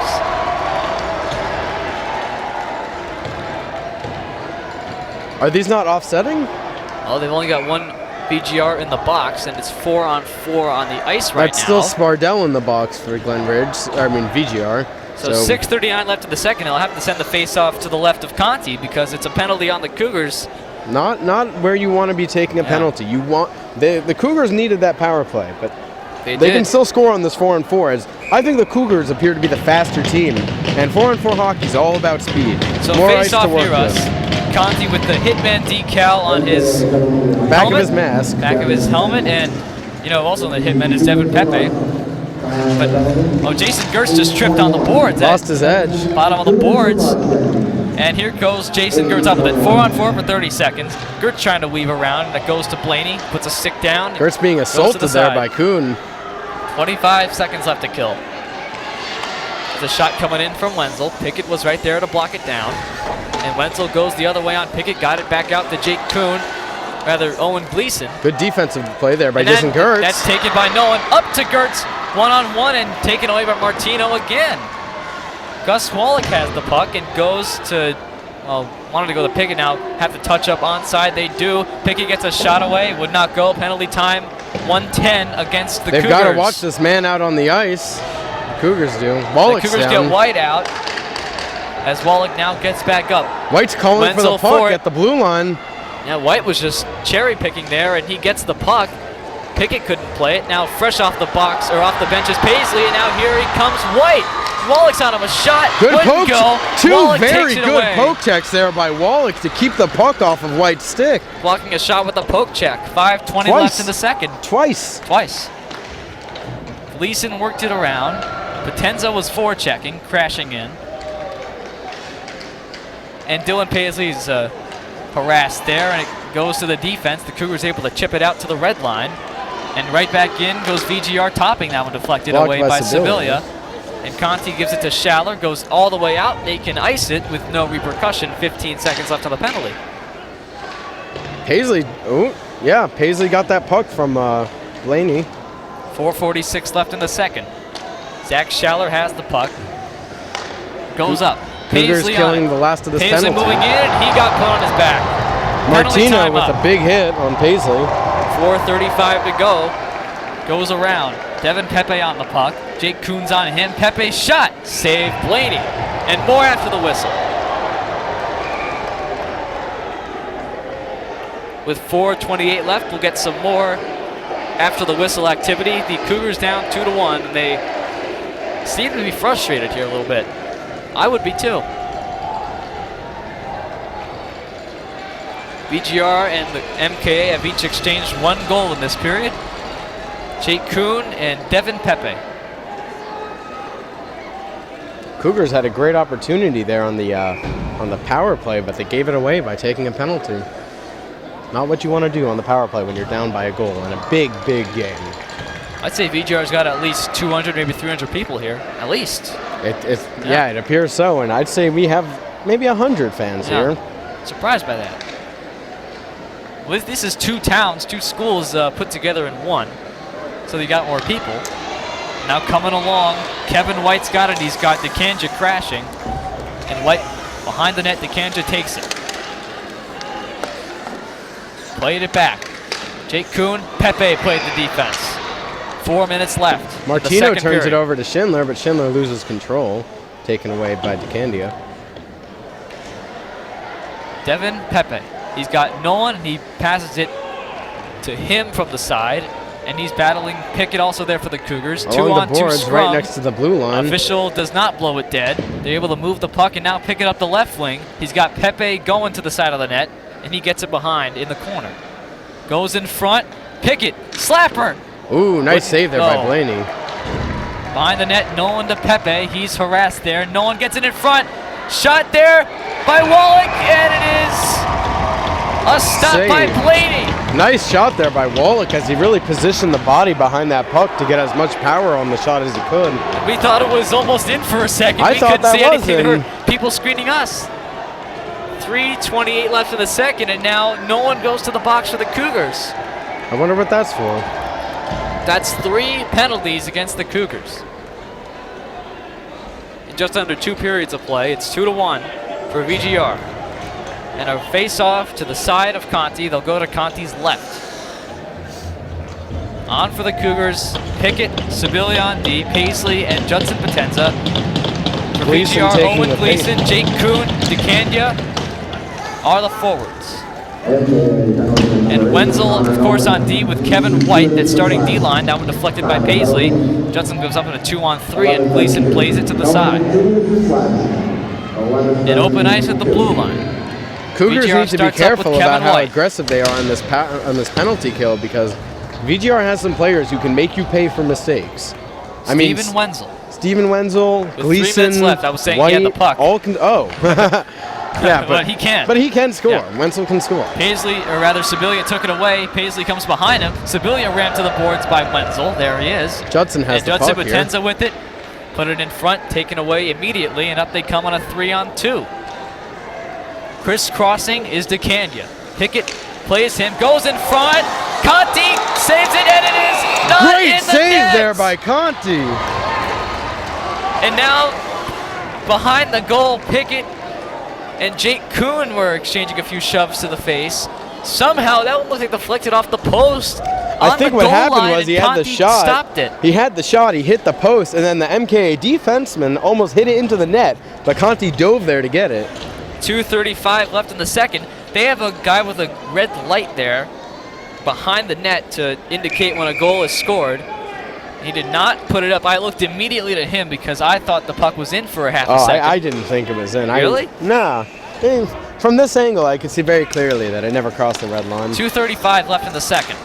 Are these not offsetting? Oh, they've only got 1 VGR in the box, and it's 4-on-4 on the ice right now. That's still Spardell in the box for VGR. So 6:39 left in the second. He'll have to send the face-off to the left of Conti because it's a penalty on the Cougars. Not where you want to be taking a penalty. You want the Cougars needed that power play, but they can still score on this 4-on-4. As I think the Cougars appear to be the faster team, and 4-on-4 hockey is all about speed. So more ice face-off to work near us. with. Conti with the Hitman decal on his back helmet, of his mask. Back of his helmet, and also the Hitman is Devin Pepe. But Jason Gertz just tripped on the boards. Lost his edge. Bottom of the boards. And here goes Jason Gertz up with it. 4-on-4 for 30 seconds. Gertz trying to weave around. That goes to Blaney. Puts a stick down. Gertz being assaulted there by Kuhn. 25 seconds left to kill. There's a shot coming in from Wenzel. Pickett was right there to block it down. And Wenzel goes the other way on Pickett. Got it back out to Jake Kuhn. Rather, Owen Gleeson. Good defensive play there by Jason Gertz. That's taken by Nolan. Up to Gertz. 1-on-1 and taken away by Martino again. Gus Wallach has the puck and goes to, wanted to go to Pickett now. Have to touch up onside. They do. Pickett gets a shot away. Would not go. Penalty time 1:10 against the Cougars. They've got to watch this man out on the ice. The Cougars do. Wallach's the Cougars down. get White out as Wallach now gets back up. White's calling for the puck at the blue line. Yeah, White was just cherry picking there, and he gets the puck. Pickett couldn't play it. Now fresh off the box, or off the bench is Paisley, and now here he comes White. Wallach's on him, a shot. Good Wouldn't poke. go. Two Wallach very takes it good away. poke checks there by Wallach to keep the puck off of White's stick. Blocking a shot with a poke check. 5:20 left in the second. Twice. Gleeson worked it around. Potenza was forechecking, crashing in. And Dylan Paisley's harassed there, and it goes to the defense. The Cougars able to chip it out to the red line. And right back in goes VGR, topping that one, deflected away by Sevilla. And Conti gives it to Schaller, goes all the way out. They can ice it with no repercussion. 15 seconds left on the penalty. Paisley, Paisley got that puck from Blaney. 4:46 left in the second. Zach Schaller has the puck. Goes up. Cougars Paisley killing the last of this Paisley penalty. moving in, he got put on his back. Martino with a big hit on Paisley. 4:35 to go. Goes around. Devin Pepe on the puck. Jake Kuhn's on him. Pepe shot. Save Blaney. And more after the whistle. With 4:28 left, we'll get some more after the whistle activity. The Cougars down 2-1. And they seem to be frustrated here a little bit. I would be too. VGR and the MKA have each exchanged 1 goal in this period. Jake Kuhn and Devin Pepe. Cougars had a great opportunity there on the power play, but they gave it away by taking a penalty. Not what you want to do on the power play when you're down by a goal in a big, big game. I'd say VGR's got at least 200, maybe 300 people here, at least. Yeah, it appears so, and I'd say we have maybe 100 fans here. Surprised by that. Well, this is 2 towns, 2 schools put together in one, so they got more people. Now coming along, Kevin White's got it. He's got DeCandia crashing, and White behind the net. DeCandia takes it. Played it back. Jake Kuhn, Pepe played the defense. 4 minutes left. Martino turns it over to Schindler, but Schindler loses control, taken away by DeCandia. Devin Pepe. He's got Nolan, and he passes it to him from the side, and he's battling Pickett also there for the Cougars. Along 2-on-2 the boards, scrum. right next to the blue line. Official does not blow it dead. They're able to move the puck and now pick it up the left wing. He's got Pepe going to the side of the net, and he gets it behind in the corner. Goes in front. Pickett, slapper. Ooh, nice save there by Blaney. Behind the net, Nolan to Pepe. He's harassed there. Nolan gets it in front. Shot there by Wallach, and it is a stop by Blaney. Nice shot there by Wallach as he really positioned the body behind that puck to get as much power on the shot as he could. We thought it was almost in for a second. I thought that was in. There were people screening us. 3:28 left in the second, and now Nolan goes to the box for the Cougars. I wonder what that's for. That's 3 penalties against the Cougars. In just under 2 periods of play, it's 2-1 for VGR. And a face-off to the side of Conti. They'll go to Conti's left. On for the Cougars, Pickett, Sibilia on D, Paisley, and Judson Potenza. For Gleeson VGR, taking Owen the Gleeson, Jake Kuhn, DeCandia are the forwards. And Wenzel, of course, on D with Kevin White, that starting D line. That one deflected by Paisley. Judson goes up in a 2-on-3, and Gleeson plays it to the side. In open ice at the blue line. Cougars VGR need to be starts up careful with about Kevin how White. aggressive they are on this penalty kill, because VGR has some players who can make you pay for mistakes. Steven Wenzel. Steven Wenzel, With Gleeson, 3 minutes left. I was saying White, he had the puck. all can. Oh. Yeah, but he can. But he can score. Yeah. Wenzel can score. Paisley, or rather Sibilia took it away. Paisley comes behind him. Sibilia ran to the boards by Wenzel. There he is. Judson has the Judson puck here. Potenza with it. Put it in front, taken away immediately, and up they come on a 3-on-2. Crisscrossing is DeCandia. Pickett plays him, goes in front. Conti saves it, and it is not Great in the save net. there by Conti. And now behind the goal, Pickett and Jake Kuhn were exchanging a few shoves to the face. Somehow that one looked like deflected off the post. I think what happened was he had the shot. Stopped it. He had the shot, he hit the post, and then the MKA defenseman almost hit it into the net, but Conti dove there to get it. 2:35 left in the second. They have a guy with a red light there behind the net to indicate when a goal is scored. He did not put it up. I looked immediately to him because I thought the puck was in for a half a second. I didn't think it was in. Really? Nah. From this angle, I could see very clearly that it never crossed the red line. 2:35 left in the second.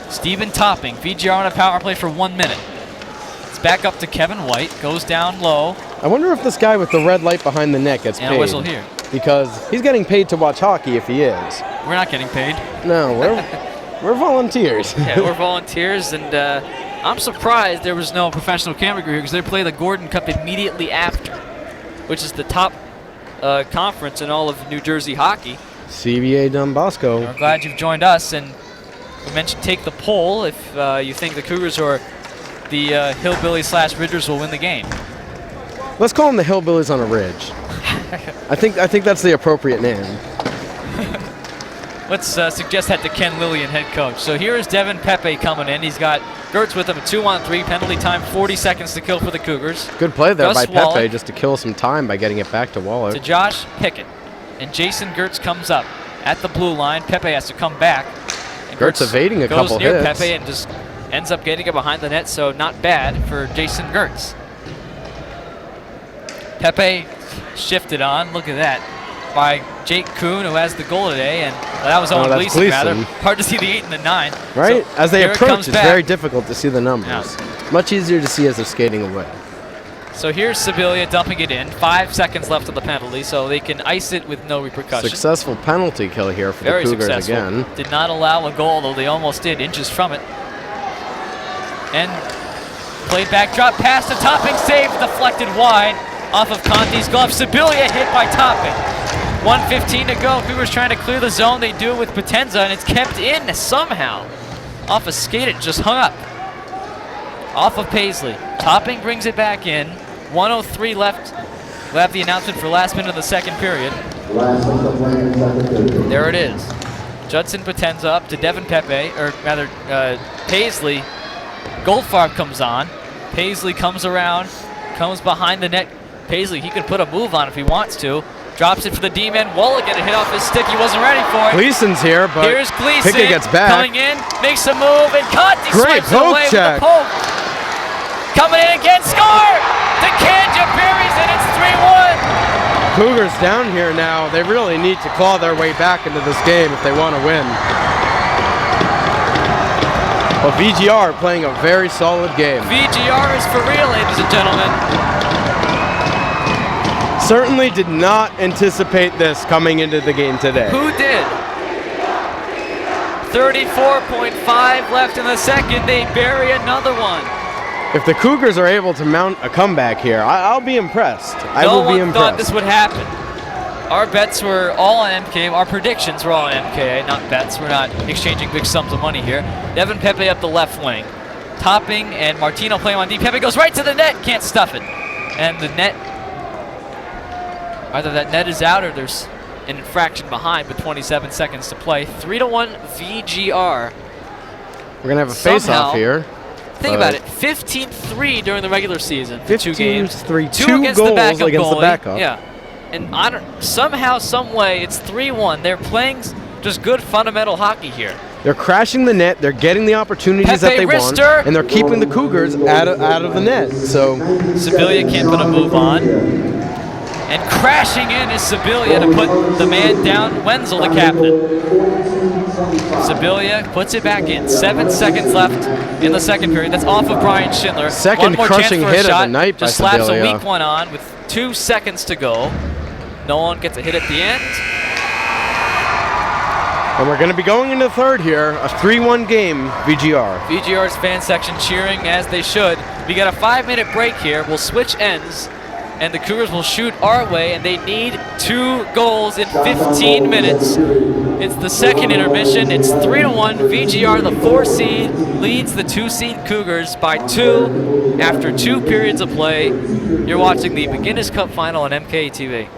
Steven Topping, VGR on a power play for 1 minute. It's back up to Kevin White, goes down low. I wonder if this guy with the red light behind the net gets paid. And a whistle here. Because he's getting paid to watch hockey if he is. We're not getting paid. No, we're volunteers. Yeah, we're volunteers, and I'm surprised there was no professional camera crew here because they play the Gordon Cup immediately after, which is the top conference in all of New Jersey hockey. CBA Don Bosco. We're glad you've joined us, and we mentioned take the poll if you think the Cougars or the Hillbillies/Ridgers will win the game. Let's call them the Hillbillies on a Ridge. I think that's the appropriate name. Let's suggest that to Ken Lillian, head coach. So here is Devin Pepe coming in. He's got Gertz with him, a 2-on-3, penalty time, 40 seconds to kill for the Cougars. Good play there by Pepe Wallach just to kill some time by getting it back to Waller. to Josh Pickett. And Jason Gertz comes up at the blue line. Pepe has to come back. And Gertz evading a couple goes near hits. Pepe and just ends up getting it behind the net, so not bad for Jason Gertz. Pepe shifted on, look at that, by Jake Kuhn, who has the goal today, and that was Owen that's Gleeson, rather. Gleeson. Hard to see the 8 and the 9. Right? So as they here it approach, comes it's back. very difficult to see the numbers. Much easier to see as they're skating away. So here's Sibilia dumping it in. 5 seconds left of the penalty, so they can ice it with no repercussion. Successful penalty kill here for Very the Cougars successful. again. Did not allow a goal, though they almost did, inches from it. And played back, drop pass to Topping, save, deflected wide off of Conti's glove. Sibilia hit by Topping. 1:15 to go. Cougars trying to clear the zone. They do it with Potenza, and it's kept in somehow. Off a skate, it just hung up. Off of Paisley. Topping brings it back in. 1:03 left. We'll have the announcement for last minute of the second period. There it is. Judson Potenza up to Devin Pepe, or rather Paisley. Goldfarb comes on. Paisley comes around, comes behind the net. Paisley, he can put a move on if he wants to. Drops it for the D-man. Waller get a hit off his stick. He wasn't ready for it. Gleason's here, but here's Gleeson Pickett gets back. coming in, makes a move, and Conti Great swipes it poke away with check. the poke. Coming in again, score! DeCandia buries it, it's 3-1. Cougars down here now. They really need to claw their way back into this game if they want to win. But VGR are playing a very solid game. VGR is for real, ladies and gentlemen. Certainly did not anticipate this coming into the game today. Who did? 34.5 left in the second. They bury another one. If the Cougars are able to mount a comeback here, I'll be impressed. I will be No one thought impressed. this would happen. Our bets were all on MKA. Our predictions were all on MKA, not bets. We're not exchanging big sums of money here. Devin Pepe up the left wing. Topping and Martino playing on deep. Pepe goes right to the net. Can't stuff it. And the net, either that net is out or there's an infraction behind with 27 seconds to play. 3-1 VGR. We're going to have a face-off here. Think about it. 15-3 during the regular season. 15 2 games. 3, 2 2 against goals the backup against the goalie. backup. Yeah. And I don't, somehow, some way, it's 3-1. They're playing just good fundamental hockey here. They're crashing the net. They're getting the opportunities that Pepe they want, wrister. and they're keeping the Cougars out of the net. So Sibilia can't put a move on. And crashing in is Sibilia to put the man down, Wenzel, the captain. Sibilia puts it back in. 7 seconds left in the second period. That's off of Brian Schindler. Second one more crushing chance for a hit of shot. the night by Just slaps a Sibilia. weak one on with 2 seconds to go. Nolan gets a hit at the end. And we're going to be going into the third here, a 3-1 game, VGR. VGR's fan section cheering as they should. We got a 5-minute break here. We'll switch ends, and the Cougars will shoot our way, and they need 2 goals in 15 minutes. It's the second intermission. It's 3-1. VGR, the 4 seed, leads the 2 seed Cougars by 2 after 2 periods of play. You're watching the McInnis Cup final on MKA TV.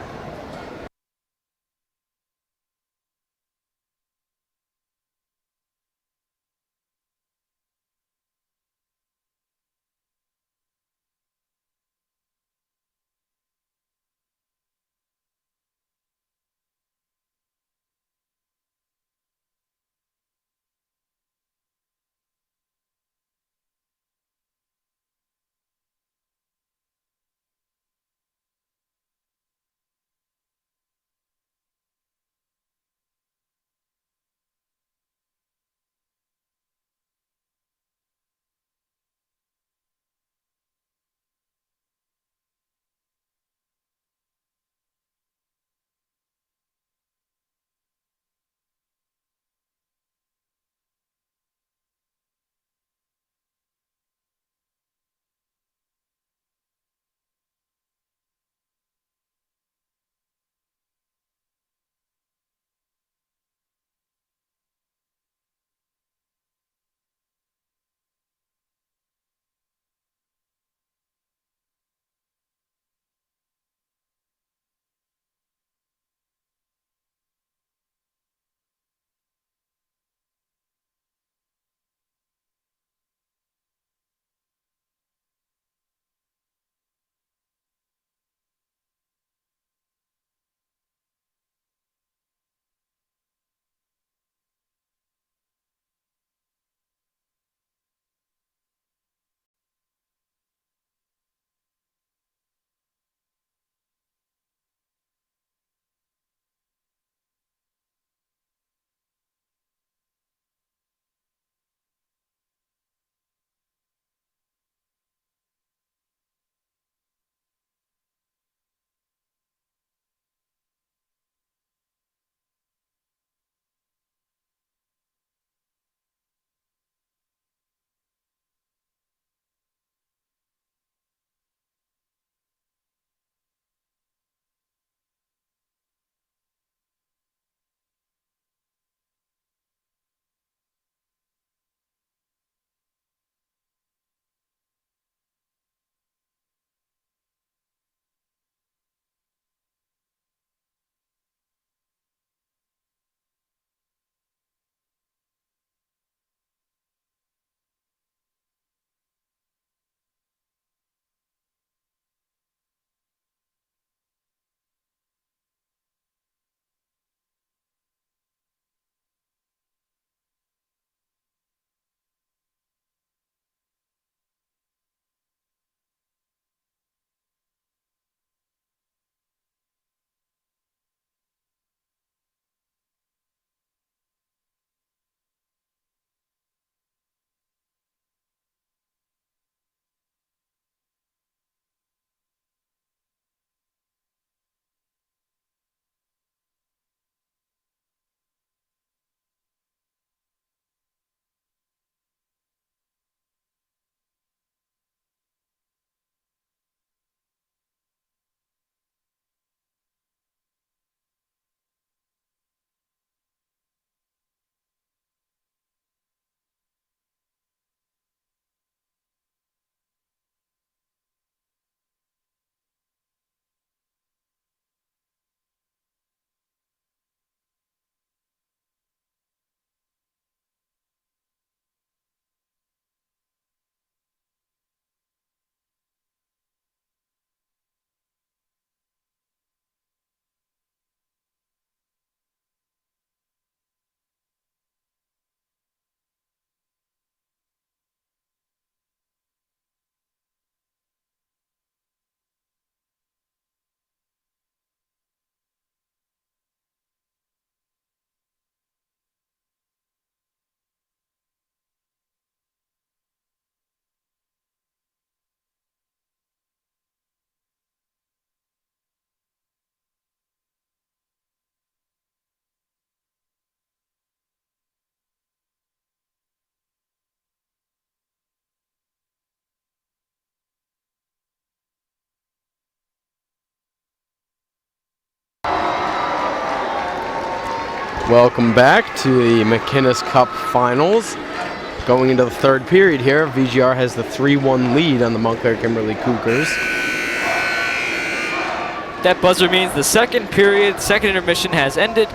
Welcome back to the McInnis Cup Finals. Going into the third period here, VGR has the 3-1 lead on the Montclair Kimberly Cougars. That buzzer means the second period, second intermission has ended,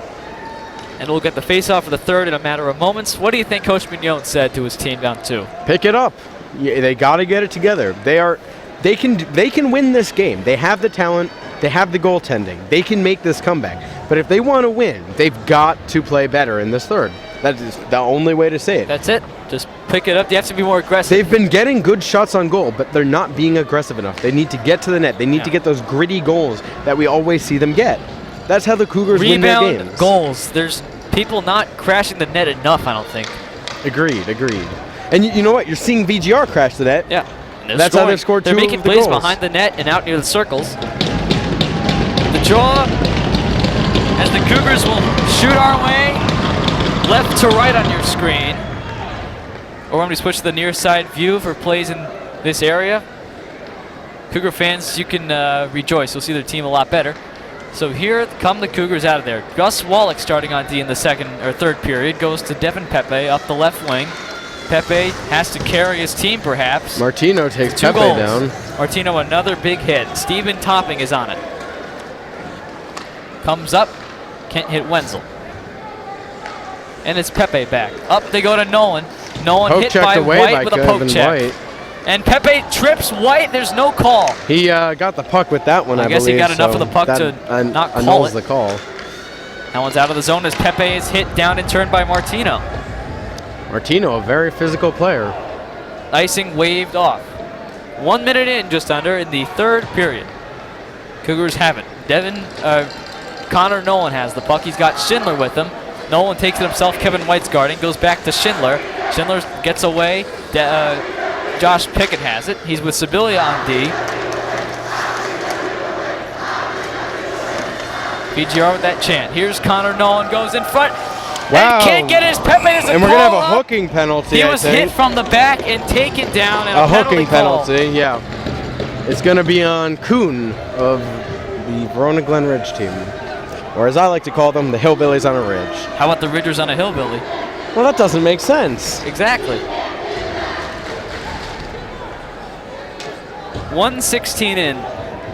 and we'll get the face-off for the third in a matter of moments. What do you think Coach Mignon said to his team down 2? Pick it up. Yeah, they got to get it together. They can win this game. They have the talent. They have the goaltending. They can make this comeback. But if they want to win, they've got to play better in this third. That is the only way to say it. That's it. Just pick it up. You have to be more aggressive. They've been getting good shots on goal, but they're not being aggressive enough. They need to get to the net. They need to get those gritty goals that we always see them get. That's how the Cougars win their games. Rebound goals. There's people not crashing the net enough, I don't think. Agreed. And you know what? You're seeing VGR crash the net. Yeah. That's how they've scored 2 of the goals. They're making plays behind the net and out near the circles. The draw, as the Cougars will shoot our way, left to right on your screen. Or when we switch to the near side view for plays in this area. Cougar fans, you can rejoice. You'll see their team a lot better. So here come the Cougars out of there. Gus Wallach starting on D in the second or third period goes to Devin Pepe up the left wing. Pepe has to carry his team perhaps. Martino takes 2 Pepe goals. down. Martino another big hit. Steven Topping is on it. Comes up, can't hit Wenzel. And it's Pepe back. Up they go to Nolan. Nolan Poke hit checked by away White by with a Kevin poke check. White. And Pepe trips White, there's no call. He got the puck with that one, I believe. I guess he got enough of the puck to not call annuls it. the call. That one's out of the zone as Pepe is hit down and turned by Martino. Martino, a very physical player. Icing waved off. 1 minute in, just under, in the third period. Cougars have it. Connor Nolan has the puck. He's got Schindler with him. Nolan takes it himself. Kevin White's guarding. Goes back to Schindler. Schindler gets away. Josh Pickett has it. He's with Sibilia on D. VGR with that chant. Here's Connor Nolan, goes in front. Wow. And can't get his Pepe. There's a And we're going to have a call up. hooking penalty, He I was think. hit from the back and taken down. And A hooking call. penalty, yeah. It's going to be on Kuhn of the Verona Glen Ridge team. Or as I like to call them, the Hillbillies on a Ridge. How about the Ridgers on a hillbilly? Well, that doesn't make sense. Exactly. 1:16 in.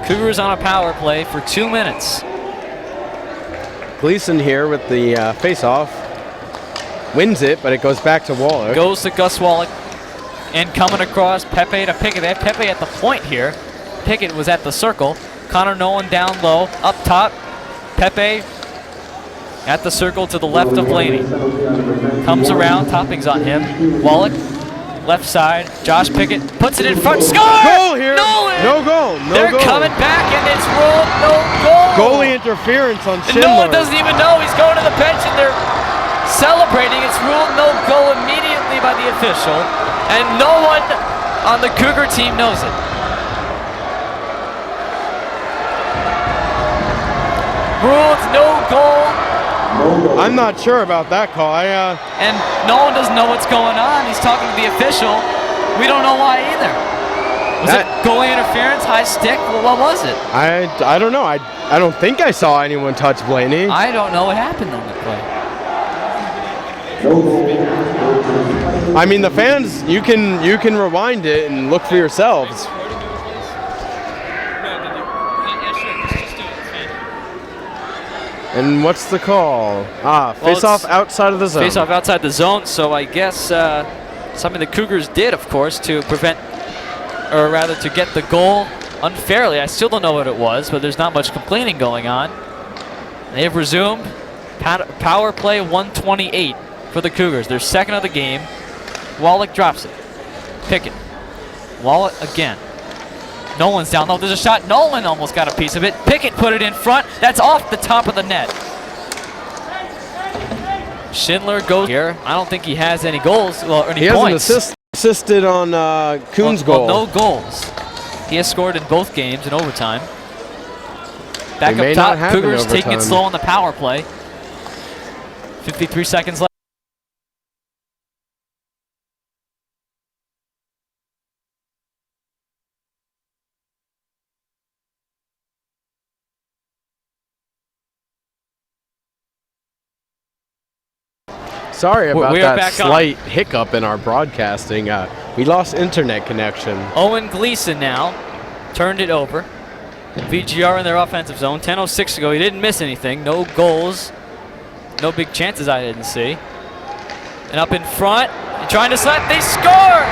Cougars on a power play for 2 minutes. Gleeson here with the face-off. Wins it, but it goes back to Wallach. Goes to Gus Wallach. And coming across, Pepe to Pickett. They have Pepe at the point here. Pickett was at the circle. Connor Nolan down low. Up top, Pepe at the circle to the left of Blaney. Comes around, Topping's on him. Wallach, left side. Josh Pickett puts it in front. Score! Goal here! Nolan! No goal, no They're goal. coming back and it's ruled no goal! Goalie interference on And Schindler. Nolan doesn't even know. He's going to the bench and they're celebrating. It's ruled no goal immediately by the official. And no one on the Cougar team knows it. Ruled no goal. I'm not sure about that call. And no one doesn't know what's going on. He's talking to the official. We don't know why either. Was it goalie interference, high stick? Well, what was it? I don't know. I don't think I saw anyone touch Blaney. I don't know what happened on the play. I mean, the fans, you can rewind it and look for yourselves. And what's the call? Face-off outside of the zone. Face-off outside the zone, so I guess something the Cougars did, of course, to prevent, or rather to get the goal unfairly. I still don't know what it was, but there's not much complaining going on. They have resumed. Power play 128 for the Cougars. Their second of the game. Wallach drops it. Pickett. Wallach again. Nolan's down low. There's a shot. Nolan almost got a piece of it. Pickett put it in front. That's off the top of the net. Schindler goes here. I don't think he has any goals, well, or any points. He hasn't assisted on Kuhn's goal. Well, no goals. He has scored in both games in overtime. Back They may up not top, have Cougars in taking it overtime. slow on the power play. 53 seconds left. sorry about We are that back slight hiccup in our broadcasting. We lost internet connection. Owen Gleeson now turned it over. VGR in their offensive zone. 10:06 to go. He didn't miss anything. No goals. No big chances I didn't see. And up in front, trying to slap. They score!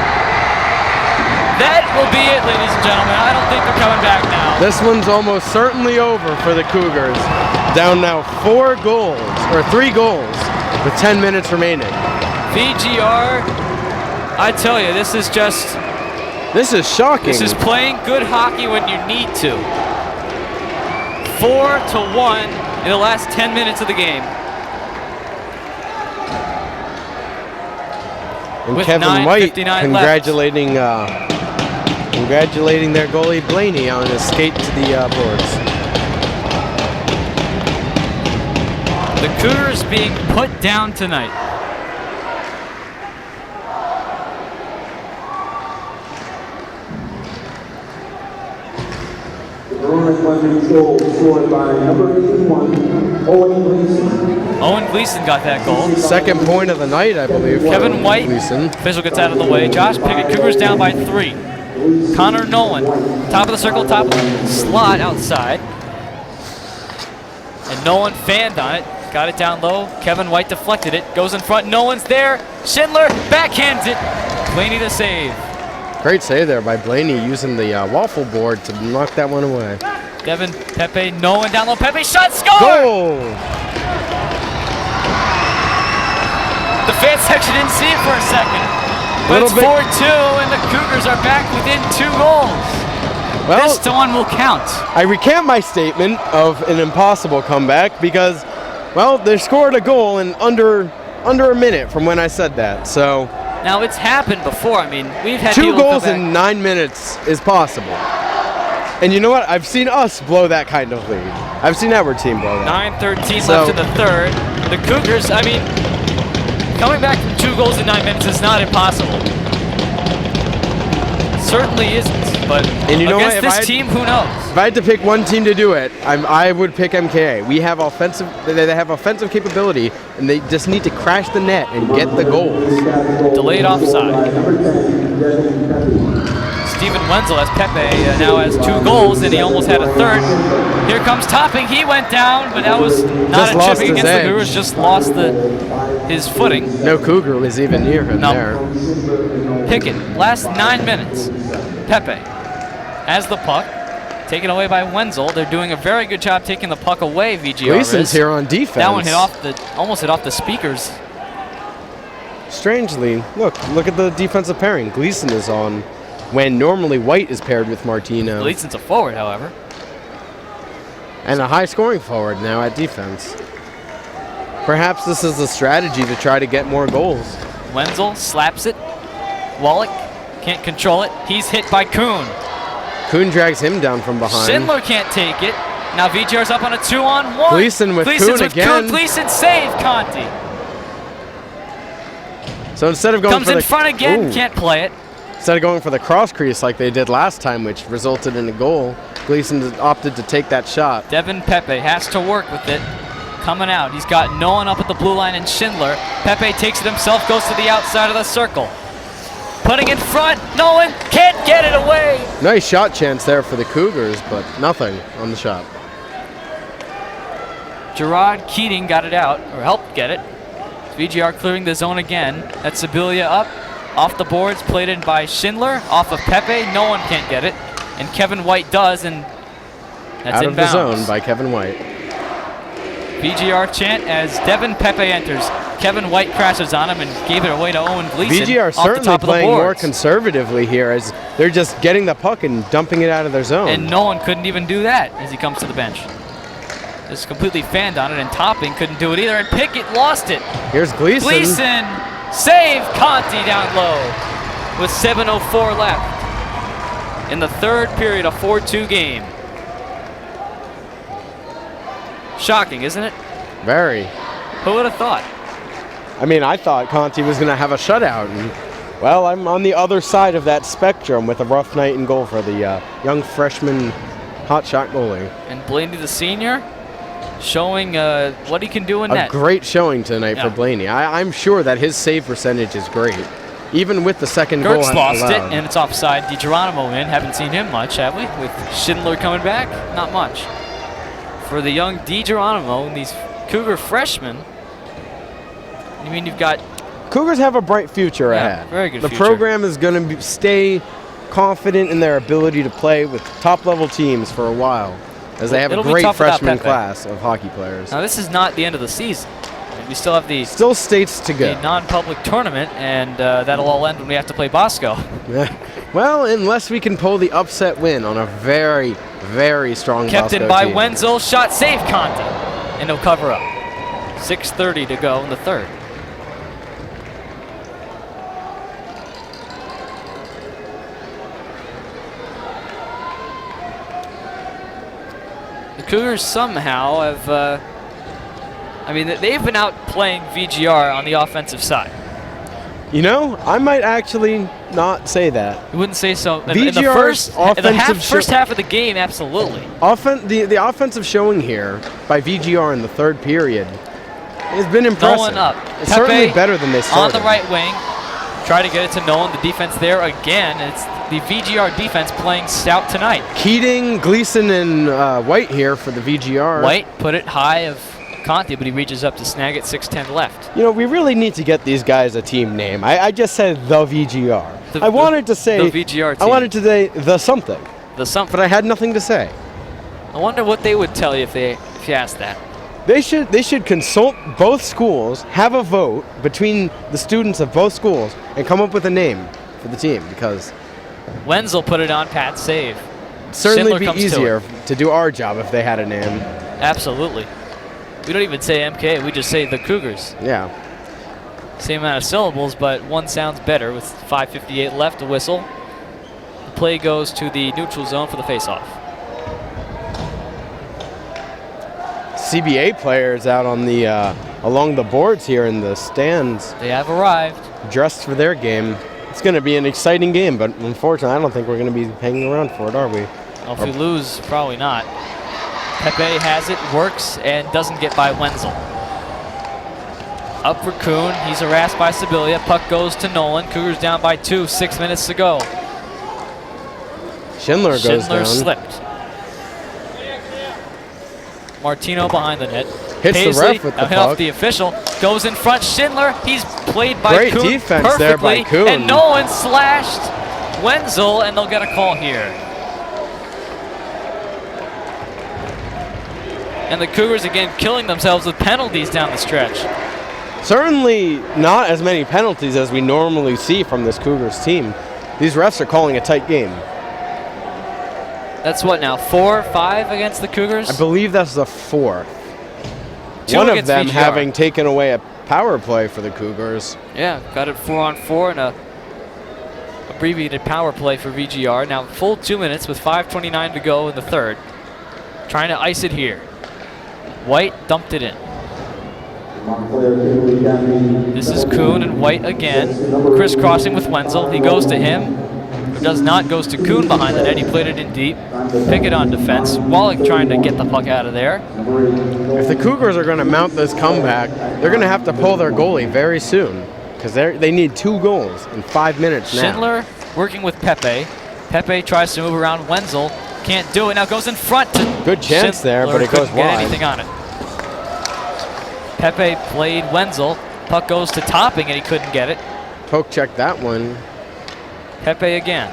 That will be it, ladies and gentlemen. I don't think they're coming back now. This one's almost certainly over for the Cougars. Down now 3 goals with 10 minutes remaining. VGR, I tell you, this is shocking. This is playing good hockey when you need to. 4-1 in the last 10 minutes of the game. And with Kevin White 9:59 congratulating their goalie Blaney on his skate to the boards. The Cougars being put down tonight. Verona's one goal scored by number 81, Owen Gleeson. Owen Gleeson got that goal. Second point of the night, I believe. Kevin White, Gleeson. official gets out of the way. Josh Pickett, Cougars down by 3. Connor Nolan, top of the circle, top of the slot outside. And Nolan fanned on it, got it down low. Kevin White deflected it, goes in front, no one's there. Schindler backhands it. Blaney to save. Great save there by Blaney using the waffle board to knock that one away. Devin, Pepe, Nolan down low. Pepe shot, score! Goal! The fan section didn't see it for a second. But it's 4-2, and the Cougars are back within 2 goals. Well, this one will count. I recant my statement of an impossible comeback because, well, they scored a goal in under a minute from when I said that. So now it's happened before. I mean, we've had 2 goals in 9 minutes is possible. And you know what? I've seen us blow that kind of lead. I've seen our team blow that. 9:13 left in the third. The Cougars, I mean, coming back from 2 goals in 9 minutes is not impossible. Certainly isn't, but and you know against what? this team, who knows? If I had to pick one team to do it, I would pick MKA. We have offensive, they have offensive capability, and they just need to crash the net and get the goals. Delayed offside. Steven Wenzel as Pepe now has 2 goals, and he almost had a third. Here comes Topping. He went down, but that was not a chipping against the Cougars. Just lost his footing. No Cougar was even near him there. Pickett, last 9 minutes. Pepe has the puck, taken away by Wenzel. They're doing a very good job taking the puck away. VGR Gleason's here on defense. That one almost hit off the speakers. Strangely, look at the defensive pairing. Gleeson is on when normally White is paired with Martino. Gleason's a forward, however. And a high-scoring forward now at defense. Perhaps this is a strategy to try to get more goals. Wenzel slaps it. Wallach can't control it. He's hit by Kuhn. Kuhn drags him down from behind. Schindler can't take it. Now VGR's up on a 2-on-1. Gleeson with Kuhn again. Gleeson save Conti. So instead of going comes in front again, can't play it. Instead of going for the cross crease like they did last time, which resulted in a goal, Gleeson opted to take that shot. Devin Pepe has to work with it. Coming out, he's got Nolan up at the blue line and Schindler. Pepe takes it himself, goes to the outside of the circle. Putting in front, Nolan can't get it away. Nice shot chance there for the Cougars, but nothing on the shot. Gerard Keating got it out, or helped get it. VGR clearing the zone again. That's Sibilia up, off the boards, played in by Schindler, off of Pepe. No one can't get it, and Kevin White does, and that's out inbounds. Of the zone by Kevin White. VGR chant as Devin Pepe enters. Kevin White crashes on him and gave it away to Owen Gleeson. VGR off the certainly top playing of the more conservatively here as they're just getting the puck and dumping it out of their zone. And Nolan couldn't even do that as he comes to the bench. Just completely fanned on it, and Topping couldn't do it either, and Pickett lost it. Here's Gleeson. Gleeson save Conti down low with 7:04 left in the third period, a 4-2 game. Shocking, isn't it? Very. Who would have thought? I mean, I thought Conti was going to have a shutout. And, well, I'm on the other side of that spectrum with a rough night in goal for the young freshman hotshot goalie. And Blaney the senior showing what he can do in A net. great showing tonight for Blaney. I'm sure that his save percentage is great, even with the second goal Gertz lost it, allowed. and it's offside. DiGeronimo in. Haven't seen him much, have we? With Schindler coming back? Not much. For the young DiGeronimo and these Cougar freshmen, I mean, you've got... Cougars have a bright future ahead. Very good The future. program is going to stay confident in their ability to play with top-level teams for a while, as they have a great freshman class of hockey players. Now, this is not the end of the season. We still have the states to go. The non-public tournament, and that'll all end when we have to play Bosco. Well, unless we can pull the upset win on a very, very strong Kept Bosco in by team. Wenzel, shot save Conti, and he'll cover up. 6:30 to go in the third. The Cougars somehow have, I mean, they've been out playing VGR on the offensive side. You know, I might actually not say that. You wouldn't say so. In the VGR's first half of the game, absolutely. The offensive showing here by VGR in the third period has been impressive. Nolan up. It's Pepe certainly better than they started. On the right wing. Try to get it to Nolan. The defense there again. It's the VGR defense playing stout tonight. Keating, Gleeson, and White here for the VGR. White put it high of Conti, but he reaches up to snag it. 6:10 left. You know, we really need to get these guys a team name. I just said the VGR. I wanted to say the VGR team. I wanted to say the something. The something. But I had nothing to say. I wonder what they would tell you if you asked that. They should consult both schools, have a vote between the students of both schools, and come up with a name for the team, because Wenzel put it on Pat's save. Certainly Schindler be easier to do our job if they had a name. Absolutely. We don't even say MKA, we just say the Cougars. Yeah. Same amount of syllables, but one sounds better with 5:58 left to whistle. The play goes to the neutral zone for the faceoff. CBA players out on the along the boards here in the stands. They have arrived. Dressed for their game. It's going to be an exciting game, but unfortunately, I don't think we're going to be hanging around for it, are we? Well, if we lose, probably not. Pepe has it, works, and doesn't get by Wenzel. Up for Kuhn. He's harassed by Sibilia. Puck goes to Nolan. Cougars down by 2. 6 minutes to go. Schindler goes down. Schindler slipped. Martino behind the net. Hits Paisley, the ref with the hit off puck. the official. Goes in front. Schindler. He's played by Great Kuhn defense perfectly. there by Kuhn. And Nolan slashed Wenzel, and they'll get a call here. And the Cougars again killing themselves with penalties down the stretch. Certainly not as many penalties as we normally see from this Cougars team. These refs are calling a tight game. That's what now, 4 or 5 against the Cougars? I believe that's the fourth. 2 One of against them VGR. having taken away a power play for the Cougars. Yeah, got it 4-on-4 and a abbreviated power play for VGR. Now full 2 minutes with 5:29 to go in the third. Trying to ice it here. White dumped it in. This is Kuhn and White again. Crisscrossing with Wenzel. He goes to him. Does not, goes to Kuhn behind the net. He played it in deep. Pickett on defense. Wallach trying to get the puck out of there. If the Cougars are going to mount this comeback, they're going to have to pull their goalie very soon, because they need 2 goals in 5 minutes now. Schindler working with Pepe. Pepe tries to move around Wenzel. Can't do it. Now goes in front to Good chance there, but it goes couldn't get wide. anything on it. Pepe played Wenzel. Puck goes to Topping, and he couldn't get it. Poke check that one. Pepe again.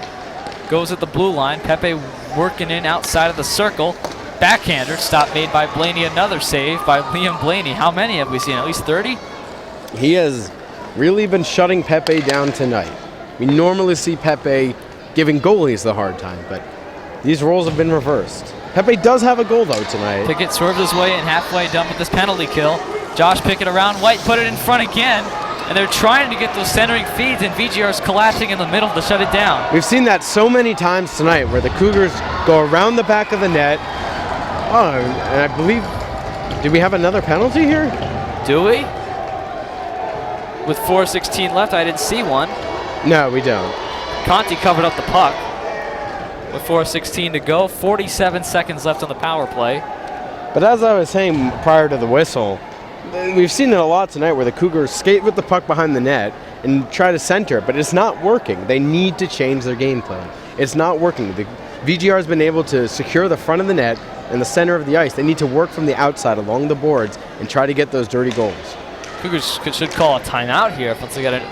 Goes at the blue line. Pepe working in outside of the circle. Backhander. Stop made by Blaney. Another save by Liam Blaney. How many have we seen? At least 30? He has really been shutting Pepe down tonight. We normally see Pepe giving goalies the hard time, but these roles have been reversed. Pepe does have a goal, though, tonight. Pickett swerves his way and halfway done with this penalty kill. Josh Pickett around. White put it in front again. And they're trying to get those centering feeds, and VGR is collapsing in the middle to shut it down. We've seen that so many times tonight, where the Cougars go around the back of the net. Oh, and I believe, did we have another penalty here? Do we? With 4:16 left, I didn't see one. No, we don't. Conti covered up the puck. With 4:16 to go, 47 seconds left on the power play. But as I was saying prior to the whistle, we've seen it a lot tonight where the Cougars skate with the puck behind the net and try to center it, but it's not working. They need to change their game plan. It's not working. The VGR has been able to secure the front of the net and the center of the ice. They need to work from the outside along the boards and try to get those dirty goals. Cougars should call a timeout here once they got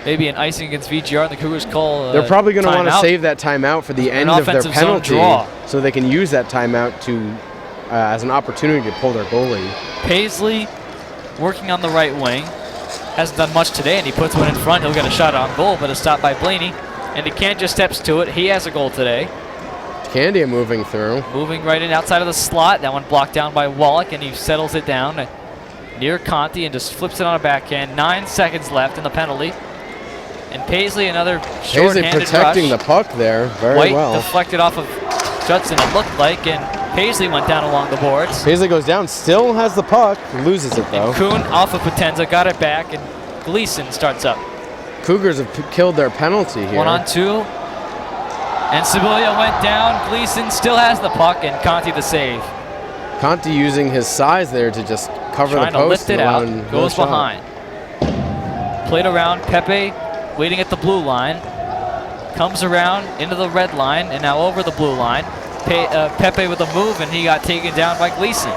maybe an icing against VGR, and the Cougars call. They're probably going to want to save that timeout for the end of their penalty, so they can use that timeout to as an opportunity to pull their goalie. Paisley working on the right wing. Hasn't done much today, and he puts one in front. He'll get a shot on goal, but it's stopped by Blaney. And DeCandia steps to it. He has a goal today. DeCandia moving through. Moving right in outside of the slot. That one blocked down by Wallach, and he settles it down near Conti and just flips it on a backhand. 9 seconds left in the penalty. And Paisley, another short-handed rush. Paisley protecting the puck there very White well. Deflected off of Judson, it looked like, and Paisley went down along the boards. Paisley goes down, still has the puck, loses it though. And Kuhn off of Potenza, got it back, and Gleeson starts up. Cougars have killed their penalty here. 1-on-2. And Sibilia went down. Gleeson still has the puck, and Conti the save. Conti using his size there to just cover the post. Trying to lift it out, goes behind. Played around, Pepe waiting at the blue line. Comes around into the red line, and now over the blue line. Pepe with a move, and he got taken down by Gleeson.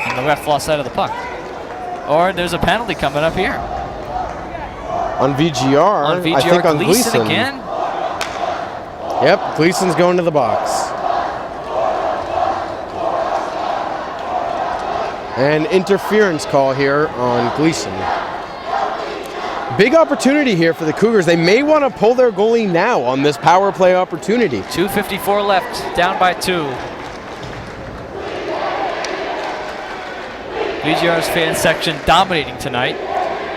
And the ref lost sight of the puck. Or there's a penalty coming up here. On VGR, I think on Gleeson again? Yep, Gleeson's going to the box. And interference call here on Gleeson. Big opportunity here for the Cougars. They may want to pull their goalie now on this power play opportunity. 2:54 left, down by 2. VGR's fan section dominating tonight.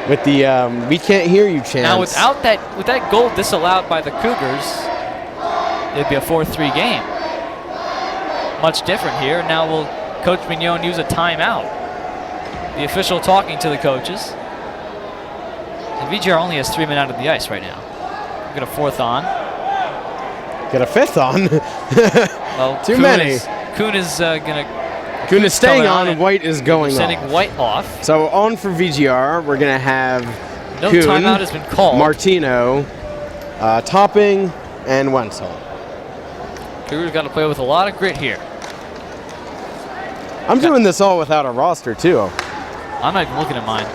With the "we can't hear you" chants. Now with that goal disallowed by the Cougars, it'd be a 4-3 game. Much different here. Now will Coach Mignon use a timeout? The official talking to the coaches. And VGR only has 3 men out of the ice right now. We've got a 4th on. Get a 5th on. Well, Too many. Kuhn is Kuhn is staying on, and White is going sending off. White off. So on for VGR, we're going to have no Kuhn, timeout has been called. Martino, Topping, and Wenzel. Cougars got to play with a lot of grit here. I'm doing this all without a roster, too. I'm not even looking at mine.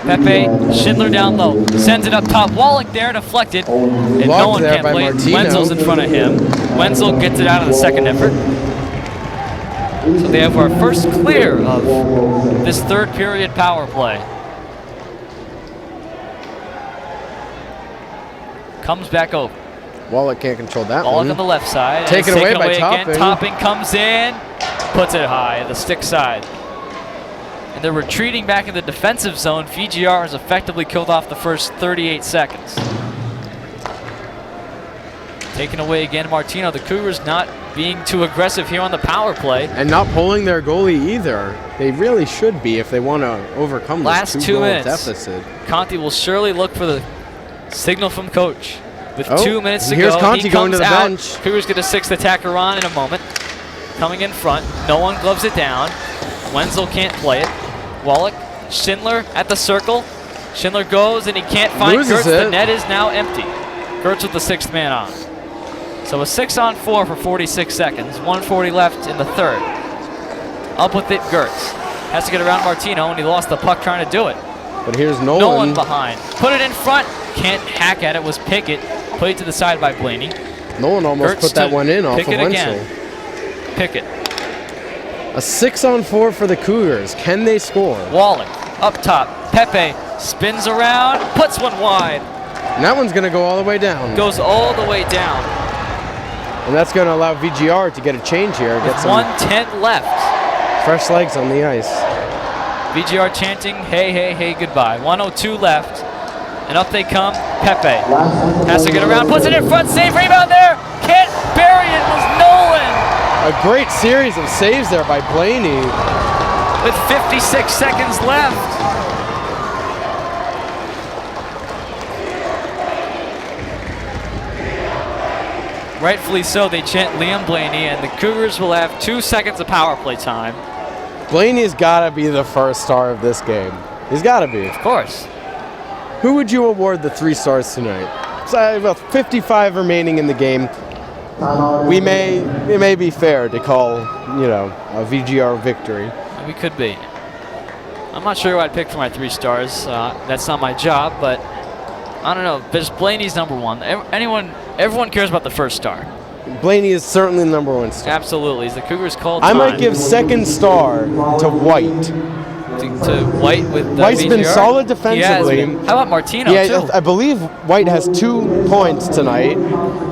Pepe, Schindler down low, sends it up top. Wallach there, deflected, and no one can play it. Wenzel's in front of him. Wenzel gets it out of the second effort. So they have our first clear of this third period power play. Comes back over. Wallach can't control that Wallach one. on the left side. Taken away by again. Topping. Topping comes in, puts it high, the stick side. And they're retreating back in the defensive zone. VGR has effectively killed off the first 38 seconds. Taken away again, Martino. The Cougars not being too aggressive here on the power play. And not pulling their goalie either. They really should be if they want to overcome Last this 2 2-goal minutes. deficit. Conti will surely look for the signal from coach. With 2 minutes to here's go, Conti he going to comes the out. bench. Cougars get a 6th attacker on in a moment. Coming in front, no one gloves it down. Wenzel can't play it. Wallach, Schindler at the circle. Schindler goes and he can't find Loses Gertz. it. The net is now empty. Gertz with the 6th man on. So a 6-on-4 for 46 seconds. 1:40 left in the third. Up with it, Gertz. Has to get around Martino, and he lost the puck trying to do it. But here's Nolan. Nolan behind. Put it in front. Can't hack at it. Was Pickett. Played to the side by Blaney. Nolan almost Gertz put that one in off of Pickett Wenzel. again. Pickett. A 6-on-4 for the Cougars. Can they score? Wallach up top. Pepe spins around, puts one wide. And that one's going to go all the way down. Goes all the way down. And that's going to allow VGR to get a change here. With Get some 1:10 left. fresh legs on the ice. VGR chanting, hey, hey, hey, goodbye. 1:02 left. And up they come. Pepe has to get around, puts it in front, save, rebound there. Can't bury it, was Nolan. A great series of saves there by Blaney. With 56 seconds left. Rightfully so, they chant Liam Blaney, and the Cougars will have 2 seconds of power play time. Blaney's got to be the first star of this game. He's got to be. Of course. Who would you award the 3 stars tonight? So, about 55 remaining in the game. It may be fair to call, a VGR victory. We could be. I'm not sure who I'd pick for my 3 stars. That's not my job, but I don't know. Just Blaney's number 1. Everyone cares about the first star. Blaney is certainly the number 1 star. Absolutely. He's the Cougars' call I time. might give second star to White. To White with White's VGR? been solid defensively. How about Martino, too? I believe White has 2 points tonight,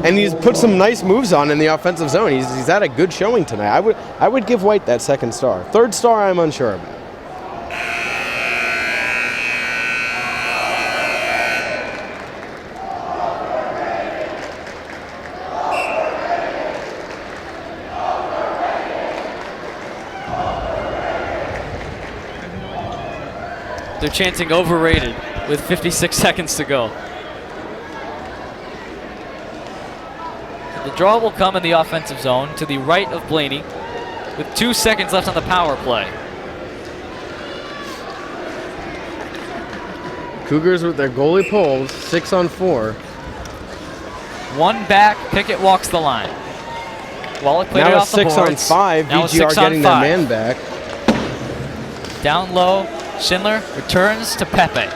and he's put some nice moves on in the offensive zone. He's had a good showing tonight. I would give White that second star. Third star, I'm unsure about. They're chanting overrated with 56 seconds to go. The draw will come in the offensive zone to the right of Blaney with 2 seconds left on the power play. Cougars with their goalie pulled, 6 on 4. 1 back, Pickett walks the line. Wallach played it Now off the boards. it's 6 on 5, Now it's VGR 6 on getting their 5. man back. Down low, Schindler returns to Pepe.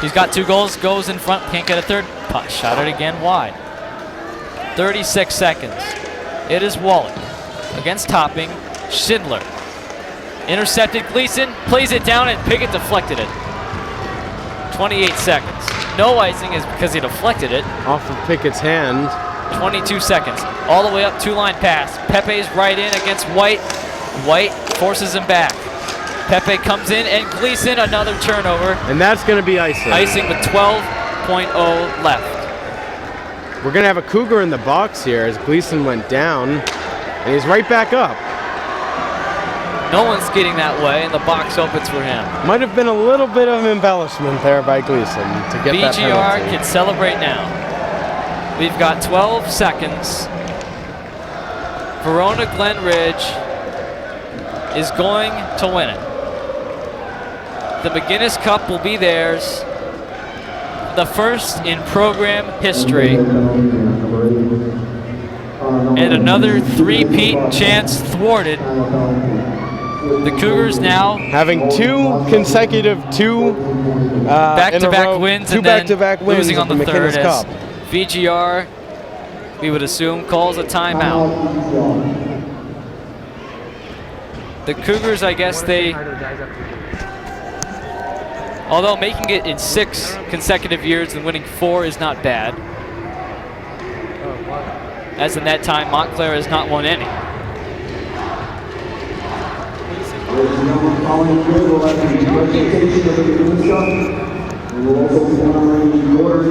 He's got 2 goals, goes in front, can't get a third. Shot it again wide. 36 seconds. It is Wallach against Topping. Schindler intercepted Gleeson, plays it down, and Pickett deflected it. 28 seconds. No icing is because he deflected it. Off of Pickett's hand. 22 seconds. All the way up, 2-line pass. Pepe's right in against White. White forces him back. Pepe comes in, and Gleeson, another turnover. And that's going to be icing. Icing with 12.0 left. We're going to have a Cougar in the box here as Gleeson went down, and he's right back up. Nolan's skating that way, and the box opens for him. Might have been a little bit of embellishment there by Gleeson to get that VGR penalty. can celebrate now. We've got 12 seconds. Verona Glen Ridge is going to win it. The McInnis Cup will be theirs. The first in program history. And another three-peat chance thwarted. The Cougars now having 2 consecutive back-to-back wins, two and then back-to-back wins losing on the third McInnis as Cup. VGR, we would assume, calls a timeout. The Cougars, I guess although making it in 6 consecutive years and winning 4 is not bad. As in that time, Montclair has not won any.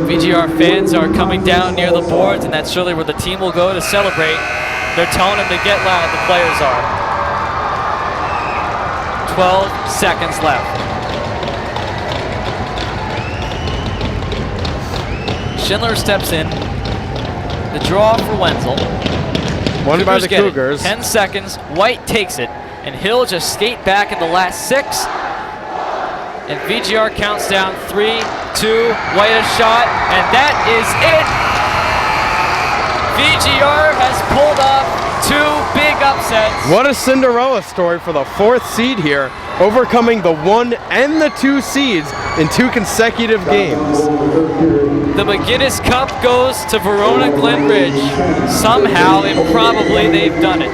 VGR fans are coming down near the boards, and that's surely where the team will go to celebrate. They're telling them to get loud, the players are. 12 seconds left. Schindler steps in. The draw for Wenzel. Won by the Cougars. 10 seconds. White takes it, and he'll just skate back in the last 6. And VGR counts down 3, 2, White a shot, and that is it. VGR has pulled off 2 big upsets. What a Cinderella story for the 4th seed here, overcoming the 1 and the 2 seeds in 2 consecutive games. The McInnis Cup goes to Verona Glen Ridge. Somehow, improbably, they've done it.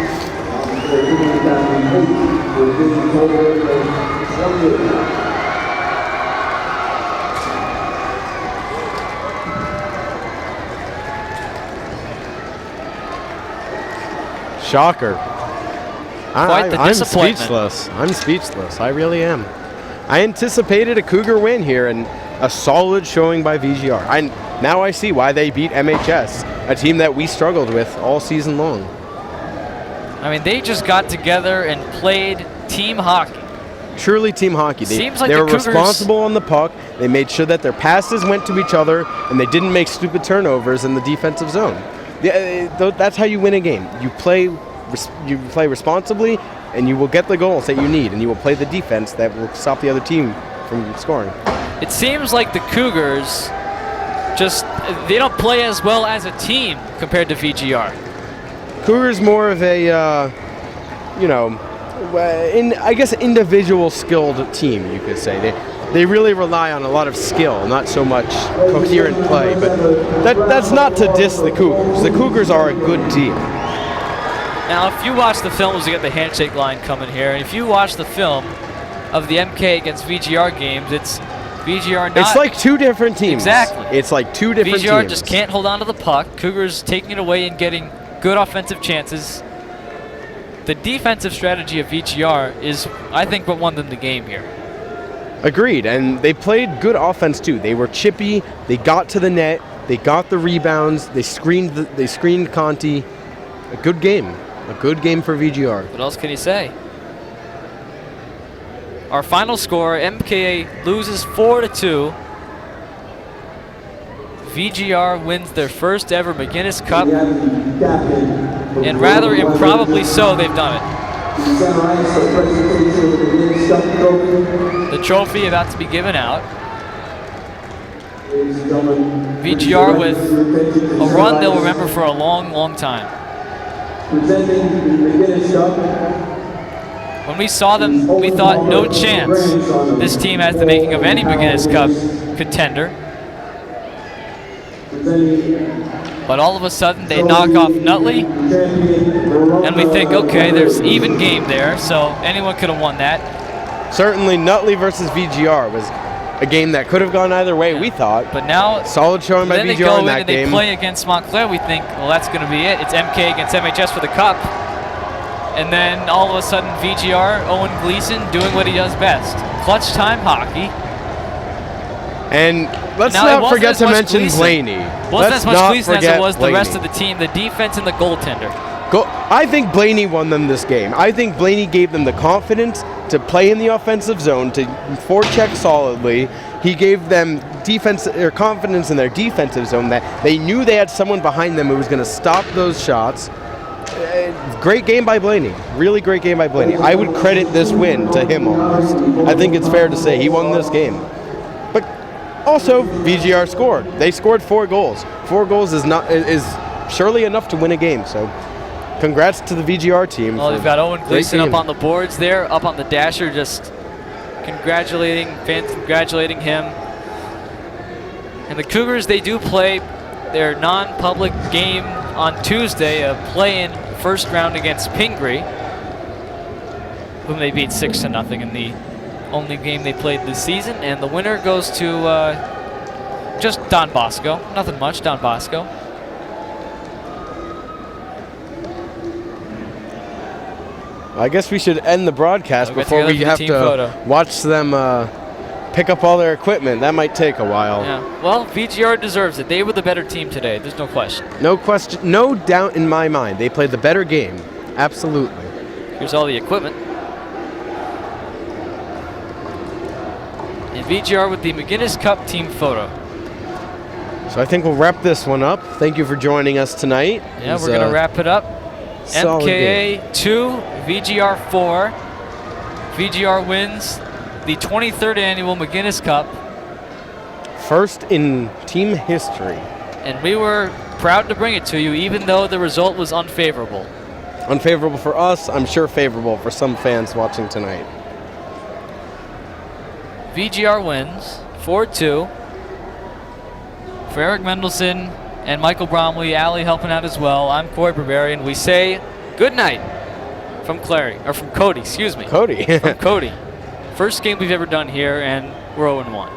Shocker. Quite the disappointment. I'm speechless. I really am. I anticipated a Cougar win here and a solid showing by VGR. Now I see why they beat MHS, a team that we struggled with all season long. I mean, they just got together and played team hockey. Truly team hockey. Seems like they the were Cougars responsible on the puck. They made sure that their passes went to each other, and they didn't make stupid turnovers in the defensive zone. That's how you win a game. You play responsibly, and you will get the goals that you need, and you will play the defense that will stop the other team from scoring. It seems like the Cougars they don't play as well as a team compared to VGR. Cougars more of a, I guess individual skilled team, you could say. They really rely on a lot of skill, not so much coherent play. But that's not to diss the Cougars. The Cougars are a good team. Now, if you watch the films, we get the handshake line coming here. And if you watch the film of the MKA against VGR games, it's VGR not. It's like two different teams. Exactly. It's like two different teams. VGR just can't hold on to the puck. Cougars taking it away and getting good offensive chances. The defensive strategy of VGR is, I think, what won them the game here. Agreed, and they played good offense too. They were chippy. They got to the net. They got the rebounds. They screened Conti. A good game for VGR. What else can you say? Our final score: MKA loses 4-2. VGR wins their first ever McInnis Cup, and rather improbably so, they've done it. The trophy about to be given out. VGR with a run they'll remember for a long, long time. When we saw them, we thought, no chance. This team has the making of any McInnis Cup contender. But all of a sudden, they knock off Nutley, and we think, okay, there's even game there, so anyone could have won that. Certainly, Nutley versus VGR was a game that could have gone either way, we thought. But now, solid showing by VGR in that game. They play against Montclair, we think, well, that's going to be it. It's MK against MHS for the Cup. And then all of a sudden, VGR, Owen Gleeson, doing what he does best. Clutch time hockey. And let's not forget to mention Blaney. Wasn't as much Gleeson as it was the rest of the team, the defense and the goaltender. I think Blaney won them this game. I think Blaney gave them the confidence to play in the offensive zone, to forecheck solidly. He gave them confidence in their defensive zone, that they knew they had someone behind them who was going to stop those shots. Great game by Blaney. Really great game by Blaney. I would credit this win to him almost. I think it's fair to say he won this game. But also, VGR scored. They scored 4 goals. 4 goals is surely enough to win a game. So, congrats to the VGR team. Well, they've got Owen Gleeson up on the boards there, up on the dasher, just fans congratulating him. And the Cougars, they do play their non-public game on Tuesday, a play-in first round against Pingree, whom they beat 6-0 in the only game they played this season. And the winner goes to just Don Bosco. Nothing much, Don Bosco. I guess we should end the broadcast before we have to watch them pick up all their equipment. That might take a while. Yeah. Well, VGR deserves it. They were the better team today. There's no question. No question. No doubt in my mind. They played the better game. Absolutely. Here's all the equipment. And VGR with the McInnis Cup team photo. So I think we'll wrap this one up. Thank you for joining us tonight. Yeah, we're going to wrap it up. MKA 2, VGR 4. VGR wins the 23rd annual McInnis Cup. First in team history. And we were proud to bring it to you, even though the result was unfavorable. Unfavorable for us, I'm sure favorable for some fans watching tonight. VGR wins 4-2. For Eric Mendelson and Michael Bromley, Allie helping out as well, I'm Cory Berberian. We say good night from Cody, excuse me. Cody. From Cody. First game we've ever done here, and we're 0-1.